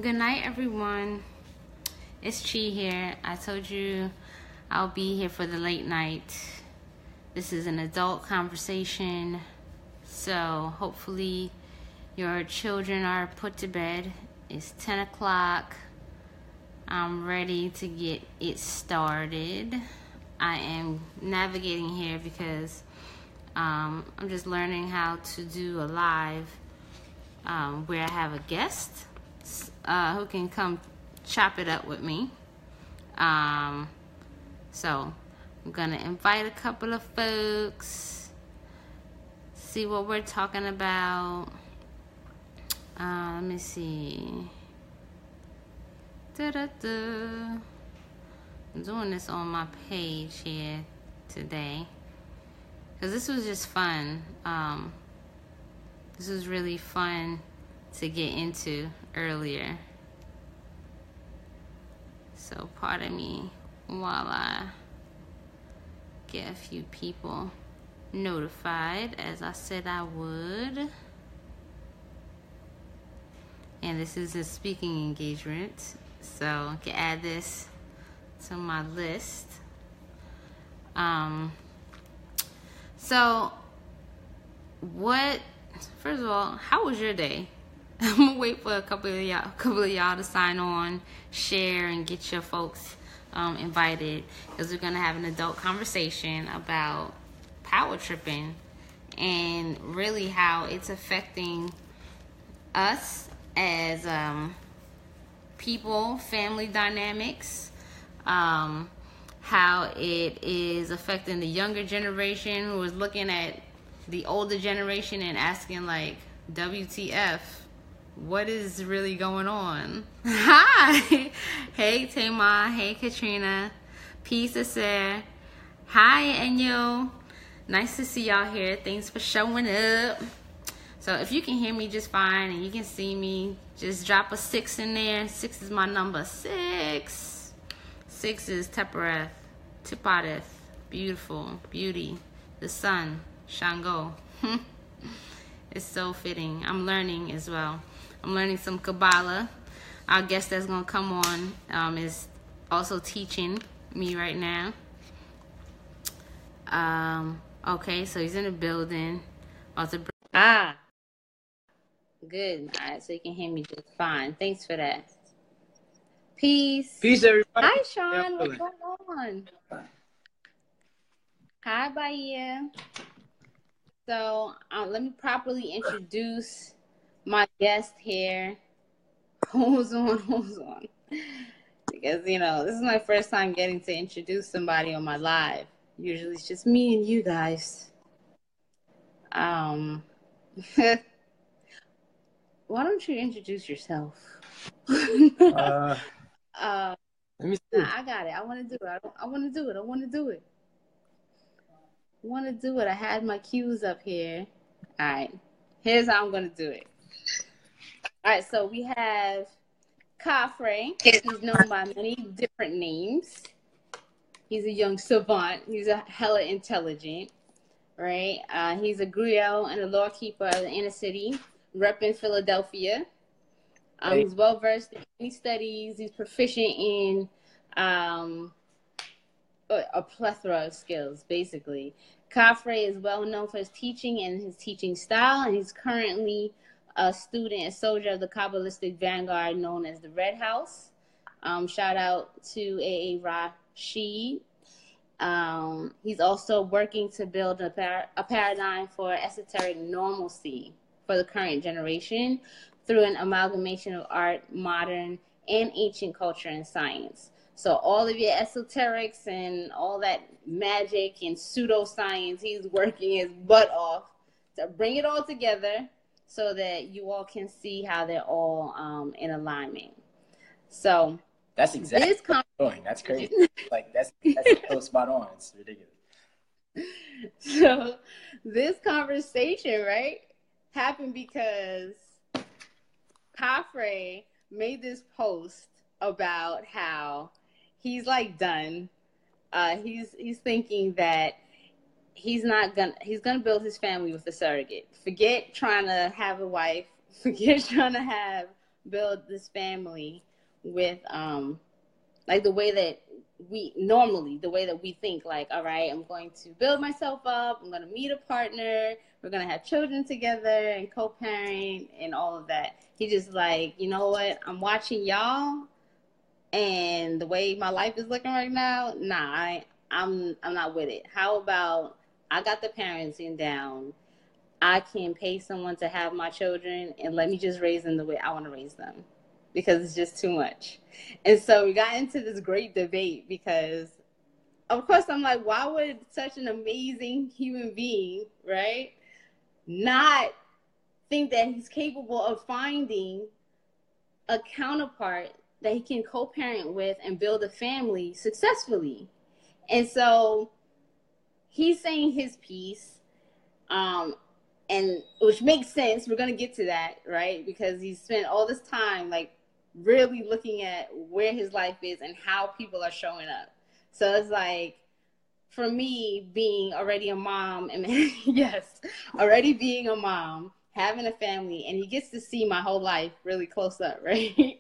Good night, everyone. It's Chi here. I told you I'll be here for the late night. This is an adult conversation, so hopefully your children are put to bed. It's 10 o'clock. I'm ready to get it started. I am navigating here because I'm just learning how to do a live where I have a guest who can come chop it up with me. So I'm gonna invite a couple of folks, see what we're talking about. Let me see. I'm doing this on my page here today because this was just fun. This was really fun to get into earlier. So pardon me while I get a few people notified as I said I would. And this is a speaking engagement, so I can add this to my list. So what, first of all, how was your day? I'm gonna wait for a couple of y'all to sign on, share, and get your folks invited, because we're gonna have an adult conversation about power tripping and really how it's affecting us as people, family dynamics, how it is affecting the younger generation who is looking at the older generation and asking like, WTF, what is really going on? Hi. Hey Tamar. Hey Katrina. Peace, Aser. Hi Enyo. Nice to see y'all here. Thanks for showing up. So if you can hear me just fine and you can see me, just drop a 6 in there. 6 is my number. 6. 6 is Tepareth. Tipareth. Beautiful. Beauty. The sun. Shango. It's so fitting. I'm learning as well. I'm learning some Kabbalah. Our guest that's going to come on is also teaching me right now. Okay, so he's in the building. Good. All right, so you can hear me just fine. Thanks for that. Peace. Peace, everybody. Hi, Sean. What's going on? Hi, Bahia. So let me properly introduce my guest here. Hold on. Because, this is my first time getting to introduce somebody on my live. Usually it's just me and you guys. Why don't you introduce yourself? Let me see. I got it. I want to do it. I want to do it. I had my cues up here. All right. Here's how I'm going to do it. All right. So we have Khafre. He's known by many different names. He's a young savant. He's a hella intelligent, right? He's a griot and a lawkeeper of the inner city, repping Philadelphia. He's well-versed in many studies. He's proficient in a plethora of skills, basically. Khafre is well known for his teaching and his teaching style, and he's currently a student and soldier of the Kabbalistic vanguard known as the Red House. Shout out to A.A. Rashid. He's also working to build a paradigm for esoteric normalcy for the current generation through an amalgamation of art, modern, and ancient culture and science. So all of your esoterics and all that magic and pseudoscience, he's working his butt off to bring it all together so that you all can see how they're all in alignment. So that's exactly what I'm doing. That's crazy. Like that's so spot on. It's ridiculous. So this conversation, right, happened because Khafre made this post about how he's like done. He's thinking that he's gonna build his family with a surrogate. Forget trying to have a wife. Forget trying to have build this family with like the way that we think, like, all right, I'm going to build myself up, I'm going to meet a partner, we're going to have children together and co-parent and all of that. He just like, you know what, I'm watching y'all, and the way my life is looking right now, nah, I'm not with it. How about I got the parenting down, I can pay someone to have my children and let me just raise them the way I want to raise them, because it's just too much. And so we got into this great debate because, of course, I'm like, why would such an amazing human being, right, not think that he's capable of finding a counterpart that he can co-parent with and build a family successfully? And so he's saying his piece, and which makes sense. We're going to get to that, right? Because he spent all this time like really looking at where his life is and how people are showing up. So it's like, for me, being already a mom, and yes, already being a mom, having a family, and he gets to see my whole life really close up, right?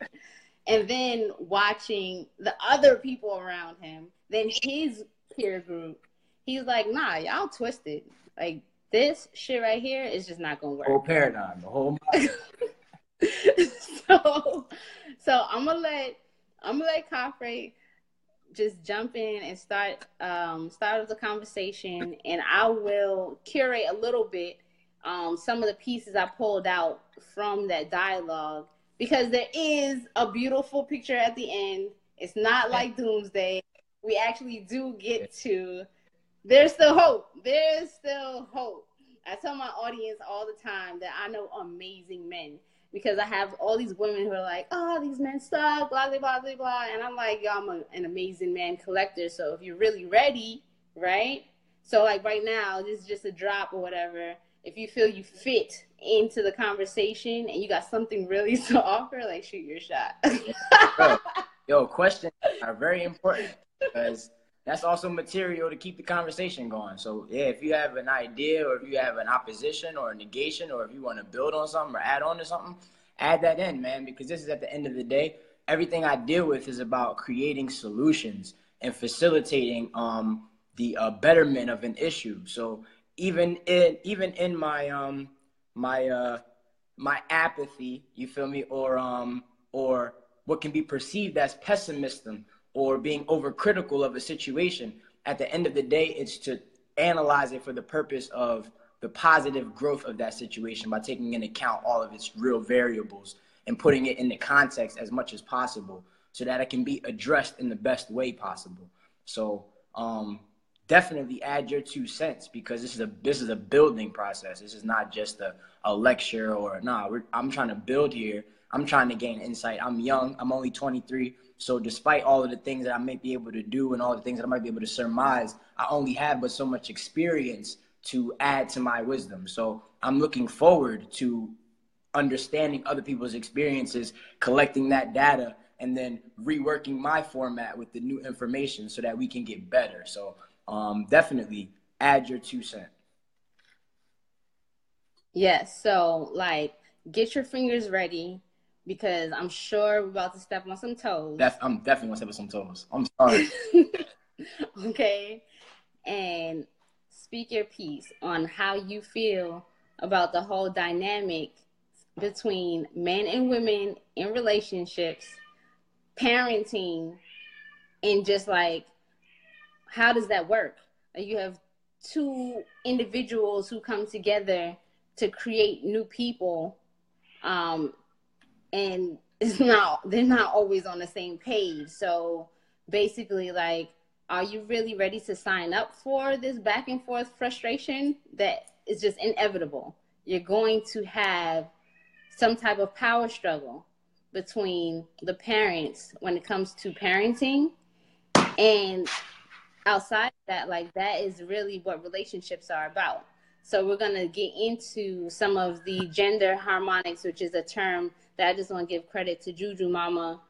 And then watching the other people around him, then his peer group, he's like, nah, y'all twisted. Like, this shit right here is just not gonna work. Whole paradigm, the whole so I'm gonna let Khafre just jump in and start the conversation, and I will curate a little bit some of the pieces I pulled out from that dialogue, because there is a beautiful picture at the end. It's not like Doomsday. We actually do get to, there's still hope. There's still hope. I tell my audience all the time that I know amazing men, because I have all these women who are like, oh, these men suck, blah, blah, blah, blah, blah. And I'm like, yo, I'm an amazing man collector. So if you're really ready, right? So like right now, this is just a drop or whatever. If you feel you fit into the conversation and you got something really to offer, like, shoot your shot. Yo, questions are very important, because that's also material to keep the conversation going. So yeah, if you have an idea, or if you have an opposition or a negation, or if you want to build on something or add on to something, add that in, man, because this is, at the end of the day, everything I deal with is about creating solutions and facilitating the betterment of an issue. So even in my my apathy, you feel me, or what can be perceived as pessimism, or being overcritical of a situation, at the end of the day, it's to analyze it for the purpose of the positive growth of that situation by taking into account all of its real variables and putting it into context as much as possible, so that it can be addressed in the best way possible. So definitely add your 2 cents, because this is a building process. This is not just a lecture, or I'm trying to build here. I'm trying to gain insight. I'm young. I'm only 23. So despite all of the things that I may be able to do and all the things that I might be able to surmise, I only have but so much experience to add to my wisdom. So I'm looking forward to understanding other people's experiences, collecting that data, and then reworking my format with the new information so that we can get better. So definitely add your 2 cents. Yes. So like, get your fingers ready, because I'm sure we're about to step on some toes. I'm definitely going to step on some toes. I'm sorry. Okay. And speak your piece on how you feel about the whole dynamic between men and women in relationships, parenting, and just like, how does that work? You have 2 individuals who come together to create new people, and they're not always on the same page. So basically, like, are you really ready to sign up for this back and forth frustration that is just inevitable? You're going to have some type of power struggle between the parents when it comes to parenting, and outside of that, like, that is really what relationships are about. So we're going to get into some of the gender harmonics, which is a term that I just want to give credit to Juju Mama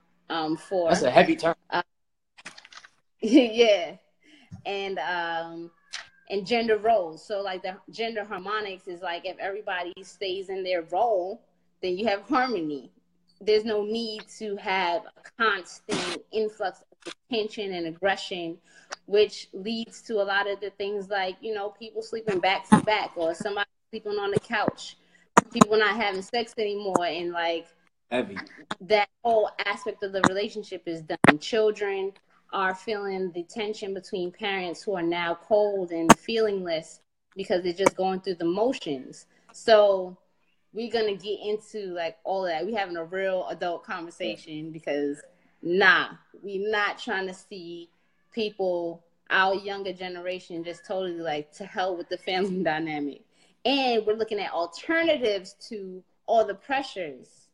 for. That's a heavy term. Yeah. And gender roles. So like, the gender harmonics is like, if everybody stays in their role, then you have harmony. there's no need to have a constant influx of tension and aggression, which leads to a lot of the things like, you know, people sleeping back to back, or somebody sleeping on the couch, people not having sex anymore, and like Heavy. that whole aspect of the relationship is done. Children are feeling the tension between parents who are now cold and feelingless because they're just going through the motions. So we're gonna get into like all of that. We're having a real adult conversation because we're not trying to see people, our younger generation, just totally like to hell with the family dynamic. And we're looking at alternatives to all the pressures,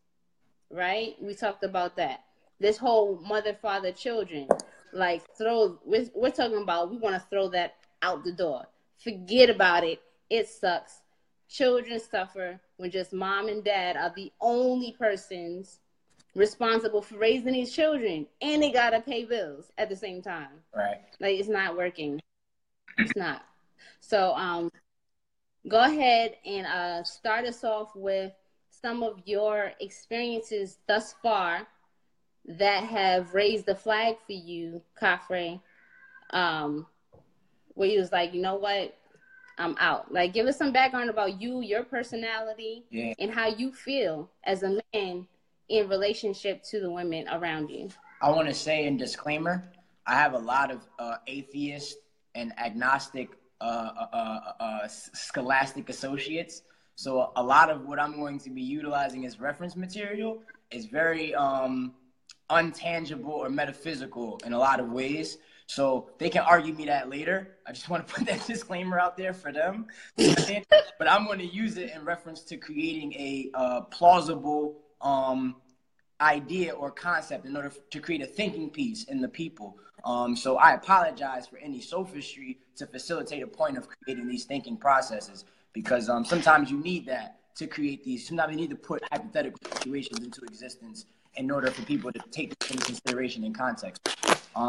right? We talked about that. This whole mother, father, children, like we're talking about, we want to throw that out the door. Forget about it. It sucks. Children suffer when just mom and dad are the only persons responsible for raising these children, and they gotta pay bills at the same time. Right. Like, it's not working. It's not. So go ahead and start us off with some of your experiences thus far that have raised the flag for you, Khafre, where you was like, you know what, I'm out. Like, give us some background about you, your personality, and how you feel as a man in relationship to the women around you. I want to say in disclaimer, I have a lot of atheist and agnostic scholastic associates. So a lot of what I'm going to be utilizing as reference material is very untangible or metaphysical in a lot of ways. So they can argue me that later. I just want to put that disclaimer out there for them. But I'm going to use it in reference to creating a plausible idea or concept in order to create a thinking piece in the people. So I apologize for any sophistry to facilitate a point of creating these thinking processes, because sometimes you need that to create these. Sometimes you need to put hypothetical situations into existence in order for people to take this into consideration in context.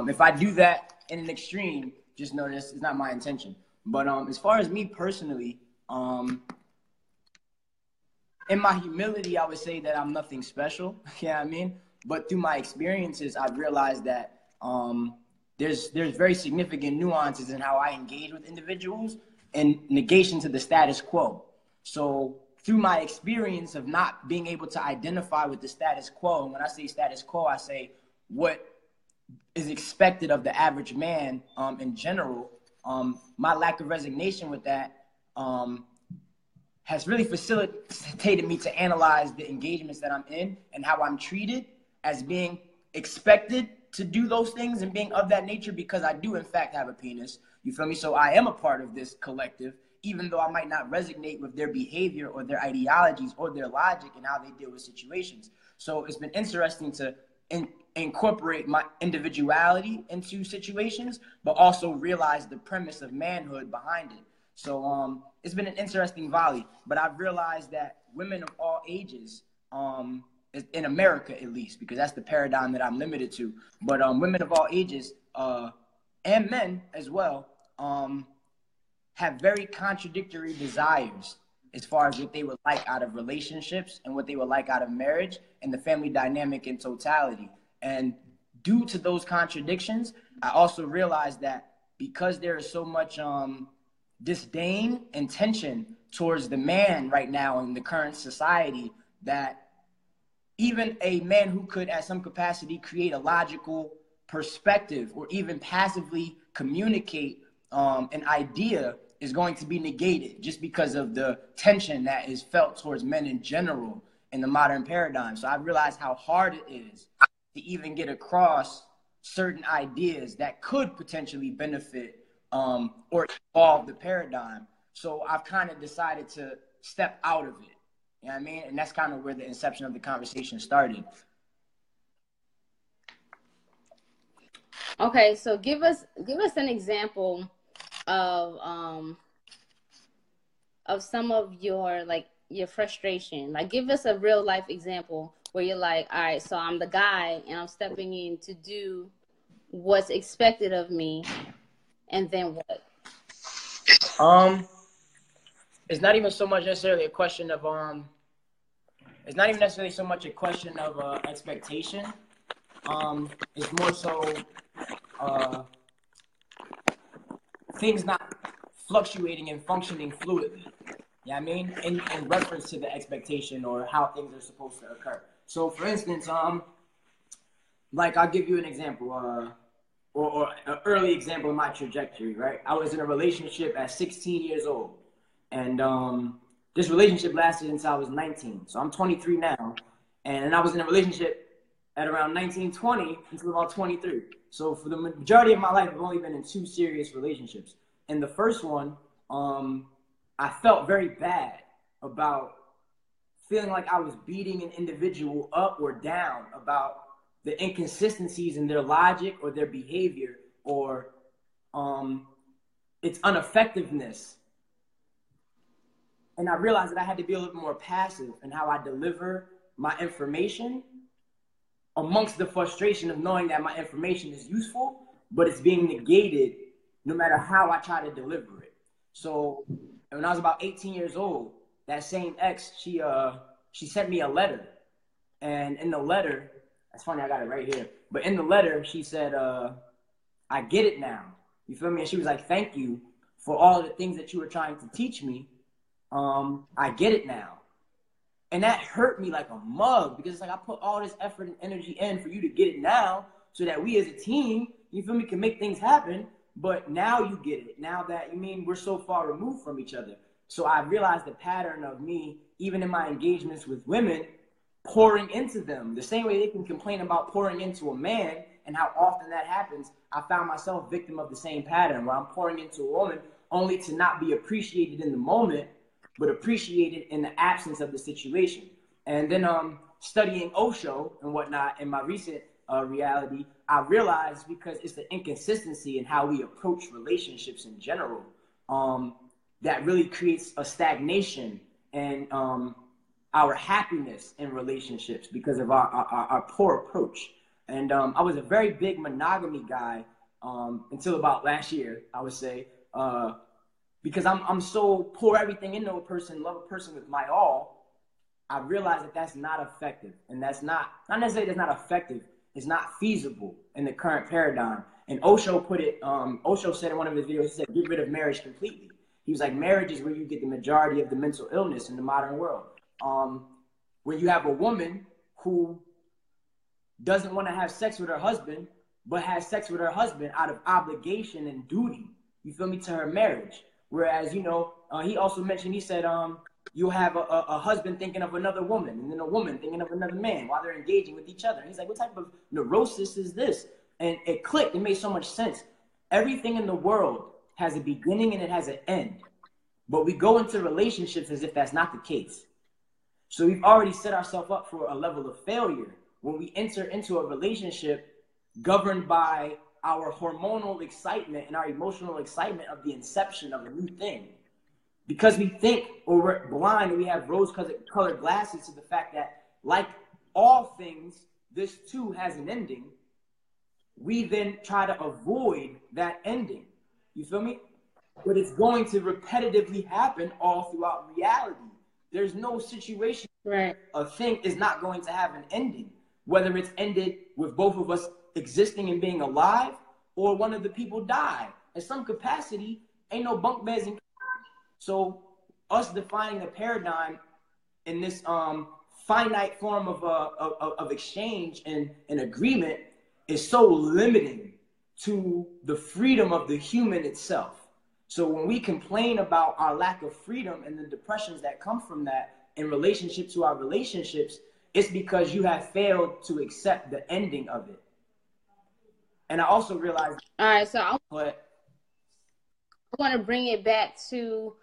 If I do that in an extreme, just know this is not my intention. But as far as me personally, in my humility, I would say that I'm nothing special. You know what I mean? But through my experiences, I've realized that there's very significant nuances in how I engage with individuals in negation to the status quo. So through my experience of not being able to identify with the status quo, and when I say status quo, I say what is expected of the average man in general, my lack of resignation with that has really facilitated me to analyze the engagements that I'm in and how I'm treated as being expected to do those things and being of that nature, because I do in fact have a penis. You feel me? So I am a part of this collective, even though I might not resonate with their behavior or their ideologies or their logic and how they deal with situations. So it's been interesting to incorporate my individuality into situations, but also realize the premise of manhood behind it. So it's been an interesting volley, but I've realized that women of all ages, in America at least, because that's the paradigm that I'm limited to, but women of all ages and men as well have very contradictory desires as far as what they would like out of relationships and what they would like out of marriage and the family dynamic in totality. And due to those contradictions, I also realized that because there is so much disdain and tension towards the man right now in the current society, that even a man who could at some capacity create a logical perspective or even passively communicate an idea is going to be negated just because of the tension that is felt towards men in general in the modern paradigm. So I realized how hard it is to even get across certain ideas that could potentially benefit or evolve the paradigm. So I've kind of decided to step out of it. You know what I mean? And that's kind of where the inception of the conversation started. Okay, so give us an example of some of your your frustration. Like, give us a real life example where you're like, all right, so I'm the guy and I'm stepping in to do what's expected of me, and then what? It's not even so much necessarily a question of it's not even necessarily so much a question of expectation. It's more so things not fluctuating and functioning fluidly. Yeah, I mean, in reference to the expectation or how things are supposed to occur. So, for instance, like I'll give you an example, or an early example of my trajectory. Right, I was in a relationship at 16 years old, and this relationship lasted until I was 19. So I'm 23 now, and I was in a relationship at around 19, 20 until about 23. So for the majority of my life, I've only been in 2 serious relationships. And the first one, I felt very bad about feeling like I was beating an individual up or down about the inconsistencies in their logic or their behavior or its ineffectiveness. And I realized that I had to be a little more passive in how I deliver my information amongst the frustration of knowing that my information is useful, but it's being negated no matter how I try to deliver it. So when I was about 18 years old, that same ex, she sent me a letter. And in the letter, that's funny, I got it right here. But in the letter, she said, I get it now. You feel me? And she was like, thank you for all the things that you were trying to teach me. I get it now. And that hurt me like a mug because it's like I put all this effort and energy in for you to get it now so that we as a team, you feel me, can make things happen. But now you get it. Now that, you mean, we're so far removed from each other. So I realized the pattern of me, even in my engagements with women, pouring into them. The same way they can complain about pouring into a man and how often that happens, I found myself victim of the same pattern where I'm pouring into a woman only to not be appreciated in the moment, but appreciated in the absence of the situation. And then studying Osho and whatnot in my recent reality, I realized because it's the inconsistency in how we approach relationships in general that really creates a stagnation and our happiness in relationships because of our poor approach. And I was a very big monogamy guy until about last year, I would say, because I'm so pour everything into a person, love a person with my all. I realized that that's not effective, and that's not necessarily that's not effective. It's not feasible in the current paradigm. And Osho put it. Osho said in one of his videos, he said, "Get rid of marriage completely." He was like, marriage is where you get the majority of the mental illness in the modern world. When you have a woman who doesn't want to have sex with her husband, but has sex with her husband out of obligation and duty, you feel me, to her marriage. Whereas, you know, he also mentioned, he said, you'll have a husband thinking of another woman and then a woman thinking of another man while they're engaging with each other. And he's like, what type of neurosis is this? And it clicked. It made so much sense. Everything in the world has a beginning and it has an end. But we go into relationships as if that's not the case. So we've already set ourselves up for a level of failure when we enter into a relationship governed by our hormonal excitement and our emotional excitement of the inception of a new thing. Because we think, or we're blind, and we have rose-colored glasses to the fact that, like all things, this too has an ending. We then try to avoid that ending. You feel me? But it's going to repetitively happen all throughout reality. There's no situation where a thing is not going to have an ending, whether it's ended with both of us existing and being alive, or one of the people die. In some capacity, ain't no bunk beds. So us defining a paradigm in this finite form of exchange and agreement is so limiting to the freedom of the human itself. So when we complain about our lack of freedom and the depressions that come from that in relationship to our relationships, it's because you have failed to accept the ending of it. And I also realized. All right, so I want to bring it back to,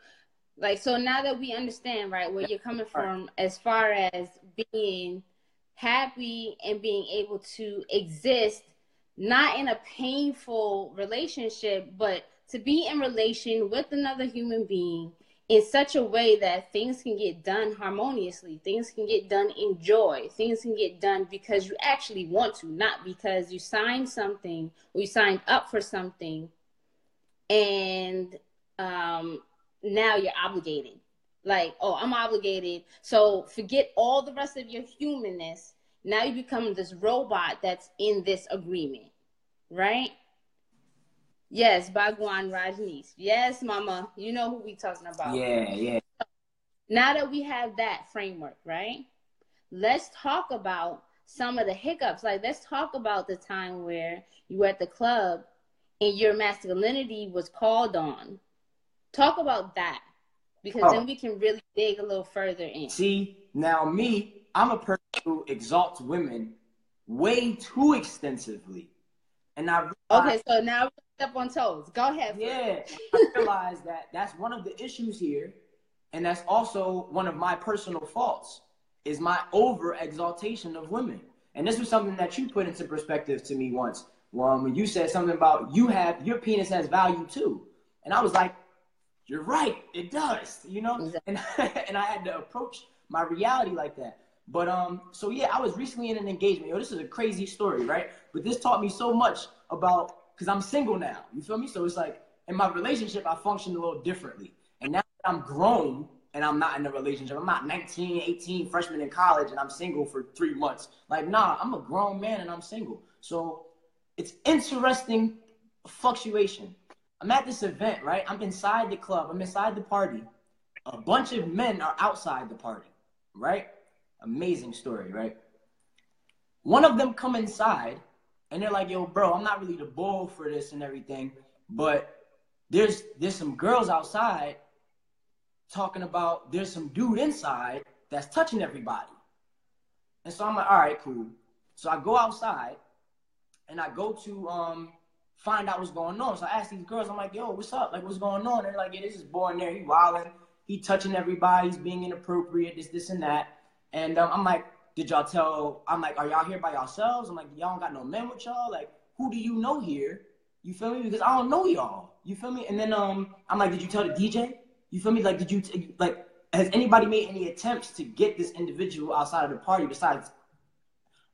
like, so now that we understand, right, where you're coming from as far as being happy and being able to exist, not in a painful relationship, but to be in relation with another human being in such a way that things can get done harmoniously, things can get done in joy, things can get done because you actually want to, not because you signed something or you signed up for something and now you're obligated. Like, oh, I'm obligated. So forget all the rest of your humanness. Now you become this robot that's in this agreement, right? Yes, Bhagwan Rajneesh. Yes, mama. You know who we talking about. Yeah, yeah. Now that we have that framework, right? Let's talk about some of the hiccups. Like, let's talk about the time where you were at the club and your masculinity was called on. Talk about that, because then we can really dig a little further in. See, now me, I'm a person who exalts women way too extensively. And okay, so now we're step on toes. Go ahead. Yeah, I realize that that's one of the issues here, and that's also one of my personal faults, is my over exaltation of women. And this was something that you put into perspective to me once, when you said something about your penis has value too, and I was like, you're right, it does, you know. Exactly. And I had to approach my reality like that. But so yeah, I was recently in an engagement. Yo, this is a crazy story, right? But this taught me so much about, because I'm single now, you feel me? So it's like, in my relationship, I function a little differently. And now that I'm grown and I'm not in a relationship, I'm not 19, 18, freshman in college, and I'm single for 3 months. Like, nah, I'm a grown man and I'm single. So it's interesting fluctuation. I'm at this event, right? I'm inside the club. I'm inside the party. A bunch of men are outside the party, right? Amazing story, right? One of them come inside, and they're like, yo, bro, I'm not really the bull for this and everything, but there's some girls outside talking about there's some dude inside that's touching everybody. And so I'm like, all right, cool. So I go outside, and I go to find out what's going on. So I ask these girls, I'm like, yo, what's up? Like, what's going on? And they're like, yeah, this is boy in there. He wilding. He touching everybody. He's being inappropriate, this, and that. And I'm like, did y'all tell, I'm like, are y'all here by yourselves? I'm like, y'all don't got no men with y'all? Like, who do you know here? You feel me? Because I don't know y'all. You feel me? And then I'm like, did you tell the DJ? You feel me? Like, did you, has anybody made any attempts to get this individual outside of the party besides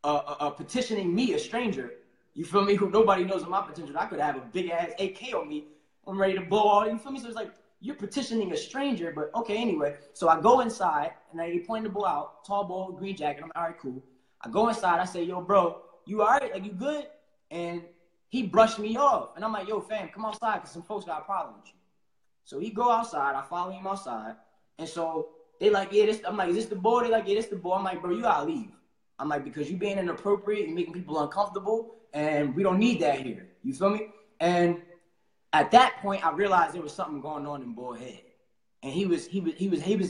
petitioning me, a stranger? You feel me? Who nobody knows of my potential. I could have a big ass AK on me. I'm ready to blow all. You feel me? So it's like, you're petitioning a stranger, but okay, anyway. So I go inside, and they point the boy out, tall boy, green jacket. I'm like, all right, cool. I go inside. I say, yo, bro, you all right? Like, you good? And he brushed me off. And I'm like, yo, fam, come outside, because some folks got a problem with you. So he go outside. I follow him outside. And so they like, yeah, this. I'm like, is this the boy? They like, yeah, this the boy. I'm like, bro, you got to leave. I'm like, because you being inappropriate and making people uncomfortable, and we don't need that here. You feel me? And at that point, I realized there was something going on in boy's head, and he was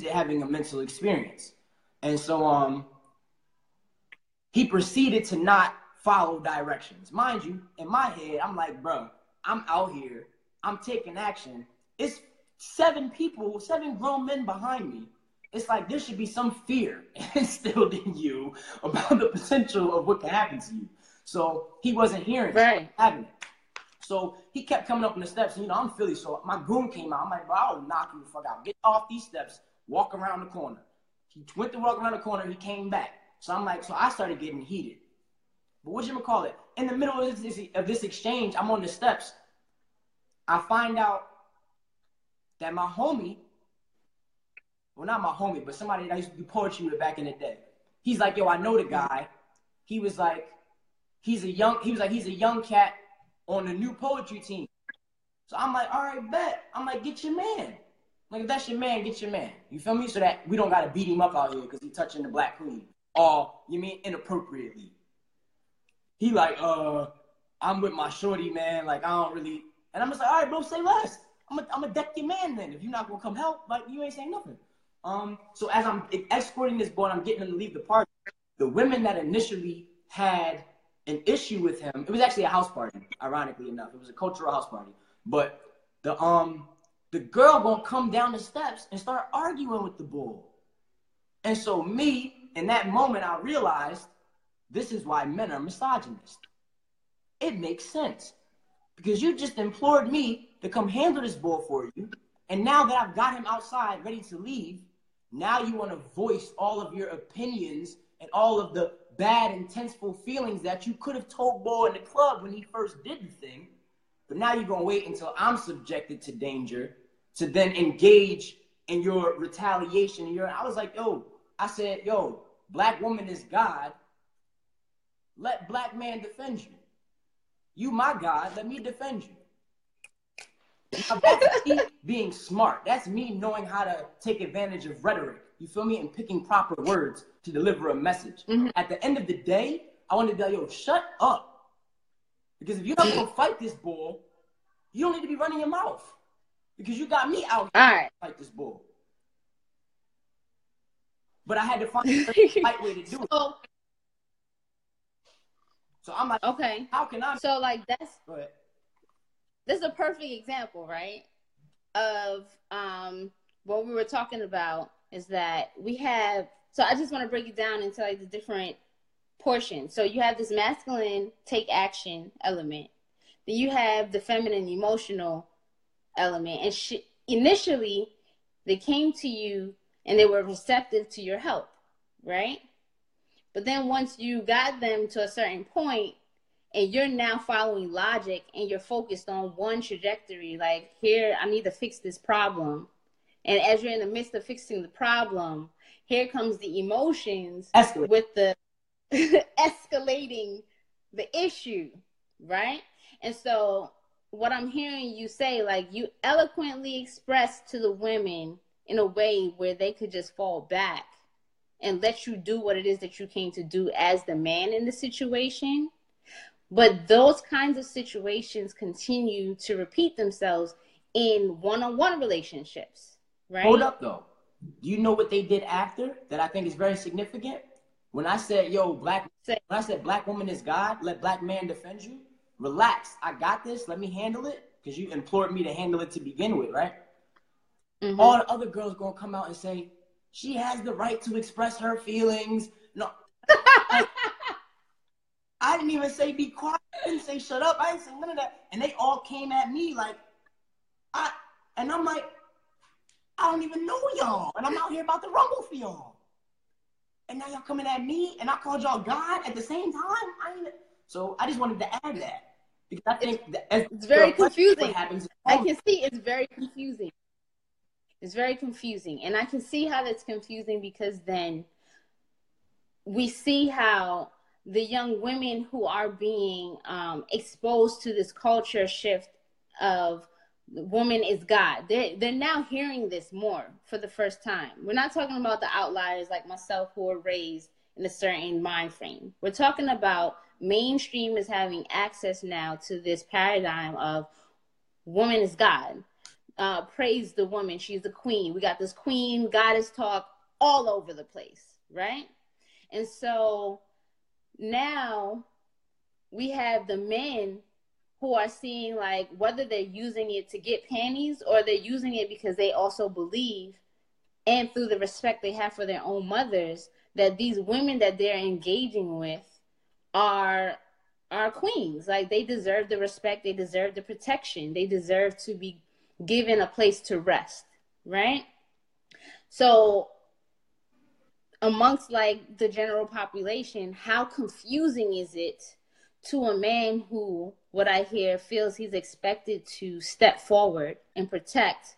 having a mental experience, and so he proceeded to not follow directions. Mind you, in my head, I'm like, bro, I'm out here, I'm taking action. It's 7 grown men behind me. It's like there should be some fear instilled in you about the potential of what can happen to you. So he wasn't hearing it, having it. So he kept coming up on the steps, and you know, I'm Philly, so my goon came out. I'm like, bro, I'll knock you the fuck out. Get off these steps, walk around the corner. He went to walk around the corner, he came back. So I'm like, so I started getting heated. But whatchamacallit, in the middle of this exchange, I'm on the steps. I find out that my homie, well, not my homie, but somebody that used to do poetry with back in the day. He's like, yo, I know the guy. He was like, he's a young cat on the new poetry team. So I'm like, all right, bet. I'm like, get your man. Like, if that's your man, get your man. You feel me? So that we don't got to beat him up out here because he's touching the black queen. Or, you mean inappropriately. He like, I'm with my shorty, man. Like, I don't really. And I'm just like, all right, bro, say less. I'm gonna deck your man then. If you're not going to come help, like, you ain't saying nothing. So as I'm escorting this boy, I'm getting him to leave the party. The women that initially had an issue with him, it was actually a house party, ironically enough. It was a cultural house party. But the girl gonna come down the steps and start arguing with the bull. And so me, in that moment, I realized this is why men are misogynist. It makes sense. Because you just implored me to come handle this bull for you. And now that I've got him outside ready to leave, now you want to voice all of your opinions and all of the bad, intenseful feelings that you could have told boy in the club when he first did the thing. But now you're going to wait until I'm subjected to danger to then engage and your retaliation. And I was like, yo, I said, yo, black woman is God. Let black man defend you. You my God, let me defend you. Now, that's me being smart. That's me knowing how to take advantage of rhetoric. You feel me? And picking proper words to deliver a message. Mm-hmm. At the end of the day, I want to be like, yo, shut up. Because if you're not going to fight this bull, you don't need to be running your mouth. Because you got me out here to fight this bull. But I had to find the right way to do it. So I'm like, okay, how can I? So like Go ahead. This is a perfect example, right? Of what we were talking about is that we have, so I just want to break it down into like the different portions. So you have this masculine take action element. Then you have the feminine emotional element. And initially, they came to you and they were receptive to your help, right? But then once you got them to a certain point and you're now following logic and you're focused on one trajectory, like here, I need to fix this problem. And as you're in the midst of fixing the problem, here comes the emotions with the escalating the issue, right? And so what I'm hearing you say, like you eloquently express to the women in a way where they could just fall back and let you do what it is that you came to do as the man in the situation. But those kinds of situations continue to repeat themselves in one-on-one relationships, right? Hold up, though. Do you know what they did after that I think is very significant? When I said, yo, when I said black woman is God, let black man defend you, relax. I got this. Let me handle it. Because you implored me to handle it to begin with, right? Mm-hmm. All the other girls going to come out and say, she has the right to express her feelings. No. I didn't even say be quiet. I didn't say shut up. I didn't say none of that. And they all came at me like, I'm like, I don't even know y'all. And I'm out here about to rumble for y'all. And now y'all coming at me and I called y'all God at the same time. So I just wanted to add that. Because I think it's very confusing. I can see it's very confusing. It's very confusing. And I can see how that's confusing because then we see how the young women who are being exposed to this culture shift of the woman is God, they're now hearing this more for the first time. We're not talking about the outliers like myself who were raised in a certain mind frame. We're talking about mainstream is having access now to this paradigm of woman is God. Praise the woman. She's the queen. We got this queen goddess talk all over the place, right? And so now we have the men who are seeing like whether they're using it to get panties or they're using it because they also believe and through the respect they have for their own mothers that these women that they're engaging with are queens. Like they deserve the respect, they deserve the protection, they deserve to be given a place to rest, right? So amongst like the general population, how confusing is it to a man who, what I hear, feels he's expected to step forward and protect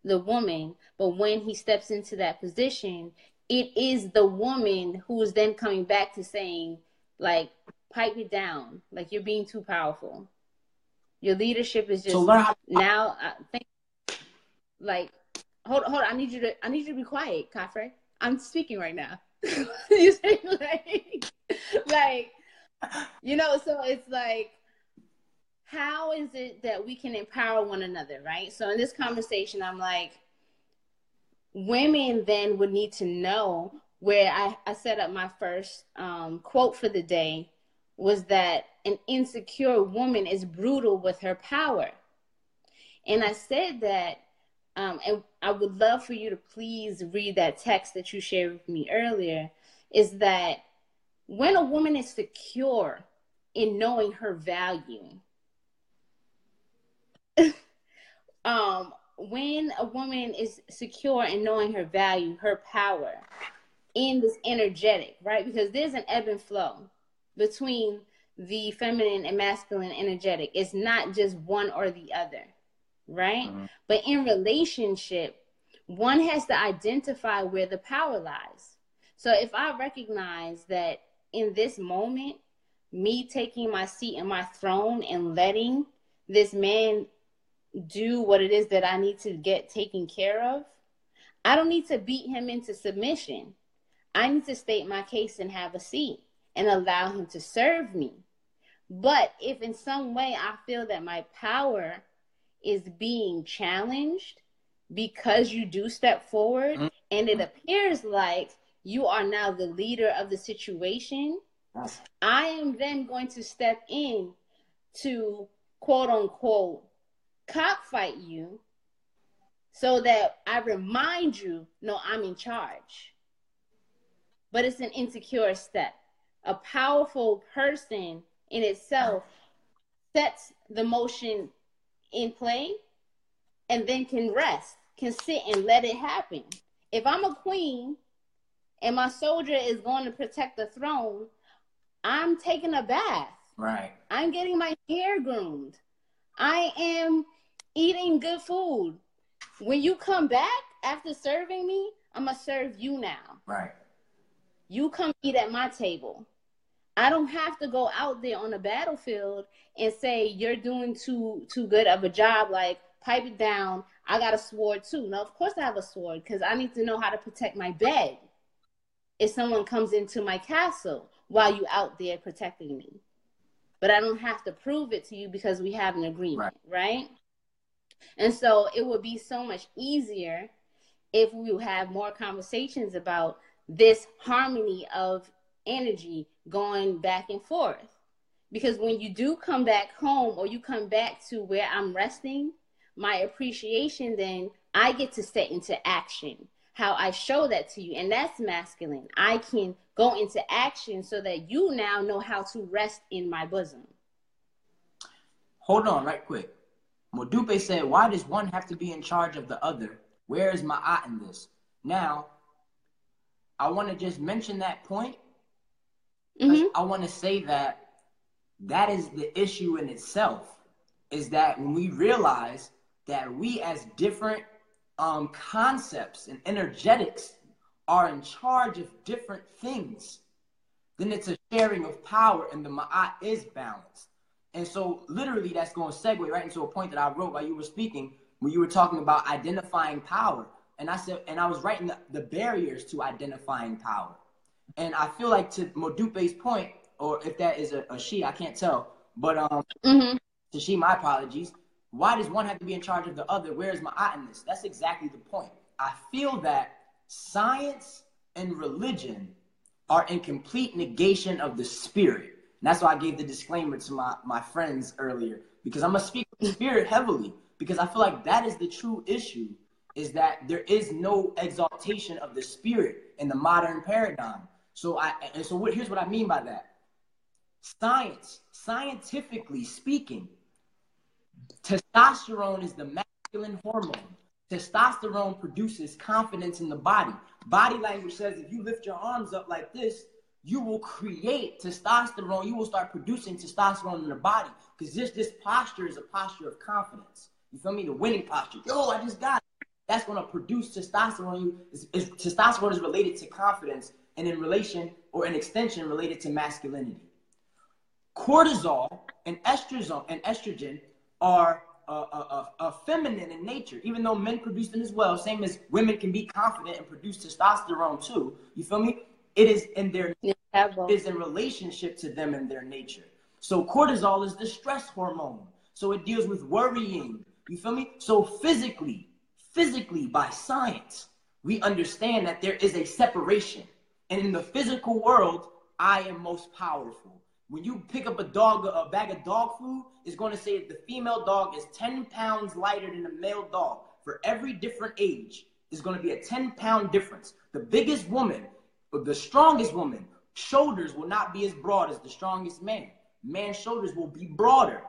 the woman, but when he steps into that position, it is the woman who is then coming back to saying, like, pipe it down, like you're being too powerful. Your leadership is just now. I think, like, hold on. I need you to be quiet, Kafre. I'm speaking right now. You say like, you know. So it's like, how is it that we can empower one another, right? So in this conversation, I'm like, women then would need to know where I set up my first quote for the day was that an insecure woman is brutal with her power. And I said that, and I would love for you to please read that text that you shared with me earlier, is that when a woman is secure in knowing her value, when a woman is secure in knowing her value, her power, in this energetic, right? Because there's an ebb and flow between the feminine and masculine energetic. It's not just one or the other, right? Mm-hmm. But in relationship, one has to identify where the power lies. So if I recognize that in this moment, me taking my seat in my throne and letting this man do what it is that I need to get taken care of, I don't need to beat him into submission. I need to state my case and have a seat and allow him to serve me. But if in some way I feel that my power is being challenged because you do step forward, and it appears like you are now the leader of the situation, I am then going to step in to, quote unquote, cockfight you so that I remind you, no, I'm in charge. But it's an insecure step. A powerful person in itself sets the motion in play and then can rest, can sit and let it happen. If I'm a queen and my soldier is going to protect the throne, I'm taking a bath. Right. I'm getting my hair groomed. I am eating good food. When you come back after serving me, I'm going to serve you now. Right. You come eat at my table. I don't have to go out there on the battlefield and say, you're doing too good of a job, like, pipe it down. I got a sword too. Now, of course I have a sword because I need to know how to protect my bed if someone comes into my castle while you out there protecting me. But I don't have to prove it to you because we have an agreement, right? And so it would be so much easier if we have more conversations about this harmony of energy going back and forth. Because when you do come back home or you come back to where I'm resting, my appreciation, then I get to set into action. How I show that to you, and that's masculine. I can go into action so that you now know how to rest in my bosom. Hold on right quick. Modupe said, why does one have to be in charge of the other? Where is Ma'at in this? Now, I want to just mention that point. I want to say that is the issue in itself, is that when we realize that we as different concepts and energetics are in charge of different things, then it's a sharing of power and the Ma'at is balanced. And so literally that's going to segue right into a point that I wrote while you were speaking, when you were talking about identifying power. And I said, and I was writing the barriers to identifying power. And I feel like, to Modupe's point, or if that is a she, I can't tell, but to she, my apologies. Why does one have to be in charge of the other? Where is Ma'at in this? That's exactly the point. I feel that science and religion are in complete negation of the spirit. And that's why I gave the disclaimer to my friends earlier, because I'm going to speak of the spirit heavily, because I feel like that is the true issue, is that there is no exaltation of the spirit in the modern paradigm. So here's what I mean by that. Scientifically speaking, testosterone is the masculine hormone. Testosterone produces confidence in the body. Body language says if you lift your arms up like this, you will create testosterone. You will start producing testosterone in the body, because this posture is a posture of confidence. You feel me? The winning posture. Yo, I just got it. That's going to produce testosterone. Testosterone is related to confidence, and in relation, or an extension, related to masculinity. Cortisol and estrogen are feminine in nature, even though men produce them as well, same as women can be confident and produce testosterone too. You feel me? It is in their it is in relationship to them and their nature. So cortisol is the stress hormone. So it deals with worrying. You feel me? So physically by science, we understand that there is a separation. And in the physical world, I am most powerful. When you pick up a bag of dog food, it's going to say that the female dog is 10 pounds lighter than the male dog. For every different age, there's going to be a 10-pound difference. The biggest woman, or the strongest woman, shoulders will not be as broad as the strongest man. Man's shoulders will be broader.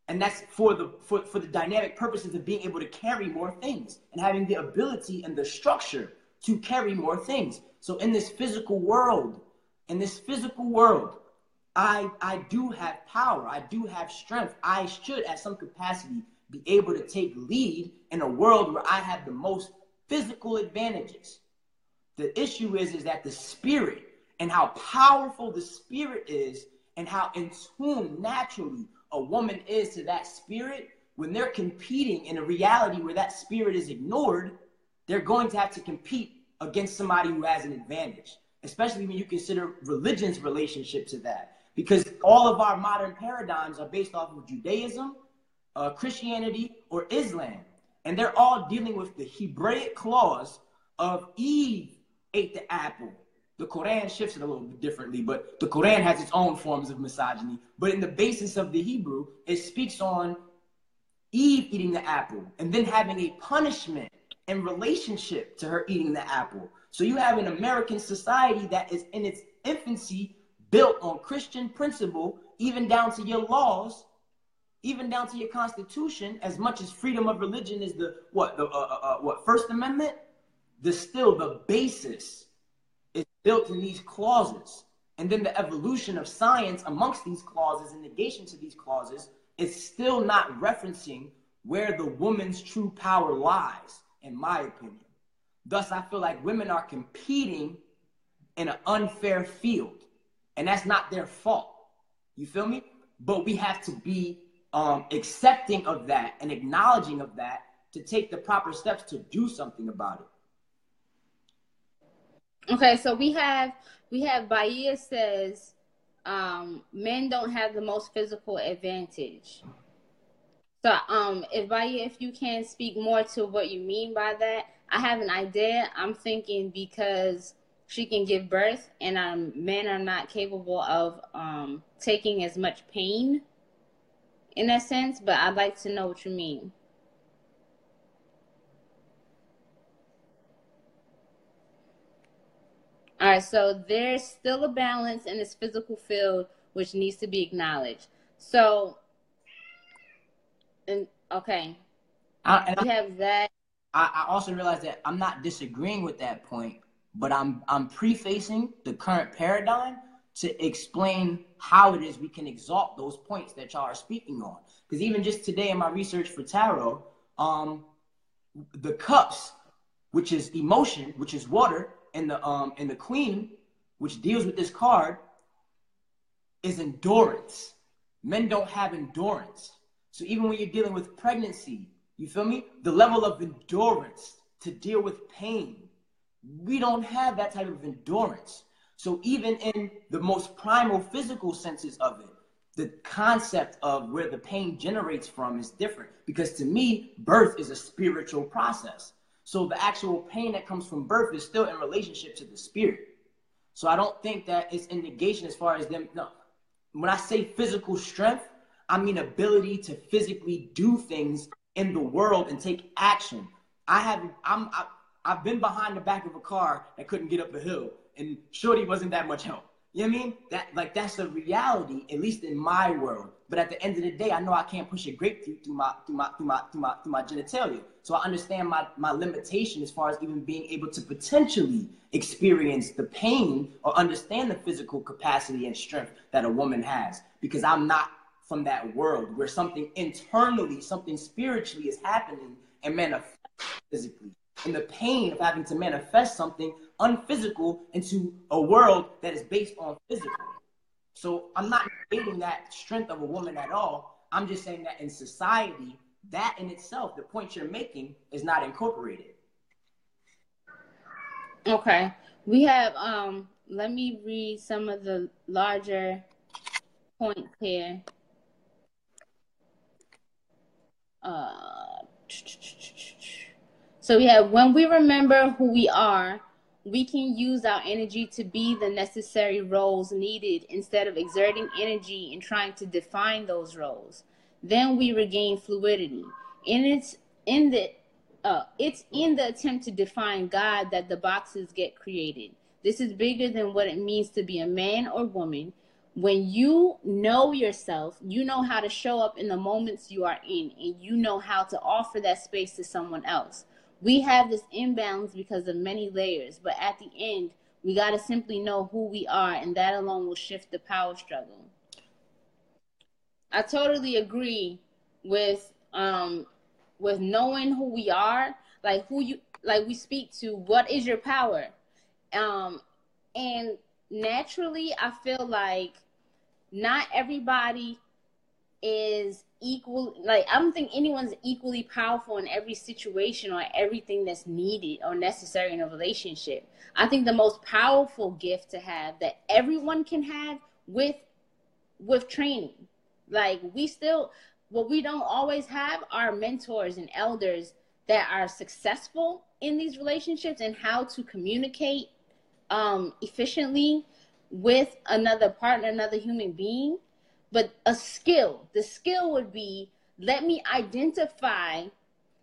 And that's for the dynamic purposes of being able to carry more things and having the ability and the structure to carry more things. So in this physical world, I do have power. I do have strength. I should, at some capacity, be able to take lead in a world where I have the most physical advantages. The issue is that the spirit and how powerful the spirit is and how in tune naturally a woman is to that spirit, when they're competing in a reality where that spirit is ignored, they're going to have to compete against somebody who has an advantage, especially when you consider religion's relationship to that. Because all of our modern paradigms are based off of Judaism, Christianity, or Islam. And they're all dealing with the Hebraic clause of Eve ate the apple. The Quran shifts it a little bit differently, but the Quran has its own forms of misogyny. But in the basis of the Hebrew, it speaks on Eve eating the apple and then having a punishment in relationship to her eating the apple. So you have an American society that is in its infancy, built on Christian principle, even down to your laws, even down to your constitution, as much as freedom of religion is the First Amendment, still the basis is built in these clauses. And then the evolution of science amongst these clauses and negation to these clauses is still not referencing where the woman's true power lies, in my opinion. Thus, I feel like women are competing in an unfair field, and that's not their fault. You feel me? But we have to be accepting of that and acknowledging of that to take the proper steps to do something about it. Okay, so we have Bahia says men don't have the most physical advantage. So if Bahia, if you can speak more to what you mean by that. I have an idea. I'm thinking because she can give birth and men are not capable of taking as much pain in that sense, but I'd like to know what you mean. All right, so there's still a balance in this physical field which needs to be acknowledged. So, okay, we have that. I also realize that I'm not disagreeing with that point, but I'm prefacing the current paradigm to explain how it is we can exalt those points that y'all are speaking on. Because even just today in my research for tarot, the cups, which is emotion, which is water, and the queen, which deals with this card, is endurance. Men don't have endurance. So even when you're dealing with pregnancy, you feel me? The level of endurance to deal with pain, we don't have that type of endurance. So even in the most primal physical senses of it, the concept of where the pain generates from is different. Because to me, birth is a spiritual process. So the actual pain that comes from birth is still in relationship to the spirit. So I don't think that it's in negation as far as them. No, when I say physical strength, I mean ability to physically do things in the world and take action. I've been behind the back of a car that couldn't get up a hill, and shorty wasn't that much help. You know what I mean? That's the reality, at least in my world. But at the end of the day, I know I can't push a grapefruit through my genitalia. So I understand my limitation as far as even being able to potentially experience the pain or understand the physical capacity and strength that a woman has, because I'm not from that world where something internally, something spiritually is happening and manifests physically. And the pain of having to manifest something unphysical into a world that is based on physical. So I'm not negating that strength of a woman at all. I'm just saying that in society, that in itself, the point you're making, is not incorporated. Okay. We have, let me read some of the larger points here. So we have, when we remember who we are, we can use our energy to be the necessary roles needed instead of exerting energy in trying to define those roles. Then we regain fluidity. It's in the attempt to define God that the boxes get created. This is bigger than what it means to be a man or woman. When you know yourself, you know how to show up in the moments you are in, and you know how to offer that space to someone else. We have this imbalance because of many layers, but at the end, we got to simply know who we are, and that alone will shift the power struggle. I totally agree with knowing who we are, like like we speak to what is your power. And naturally, I feel like not everybody is equal. Like, I don't think anyone's equally powerful in every situation or everything that's needed or necessary in a relationship. I think the most powerful gift to have that everyone can have with training, like what we don't always have are mentors and elders that are successful in these relationships and how to communicate efficiently with another partner, another human being. But the skill would be, let me identify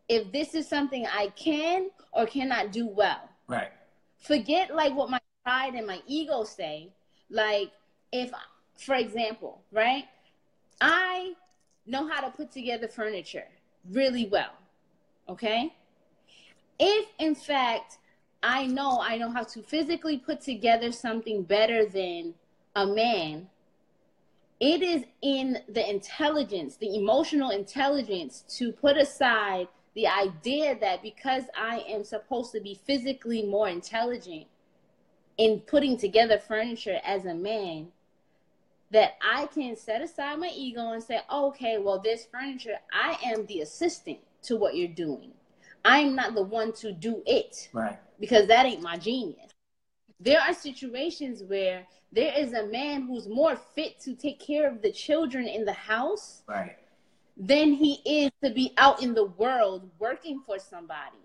if this is something I can or cannot do well. Right. Forget like what my pride and my ego say. Like, if, for example, right, I know how to put together furniture really well. Okay. If in fact I know how to physically put together something better than a man, it is in the intelligence, the emotional intelligence, to put aside the idea that because I am supposed to be physically more intelligent in putting together furniture as a man, that I can set aside my ego and say, okay, well, this furniture, I am the assistant to what you're doing. I'm not the one to do it. Right. Because that ain't my genius. There are situations where there is a man who's more fit to take care of the children in the house, right, than he is to be out in the world working for somebody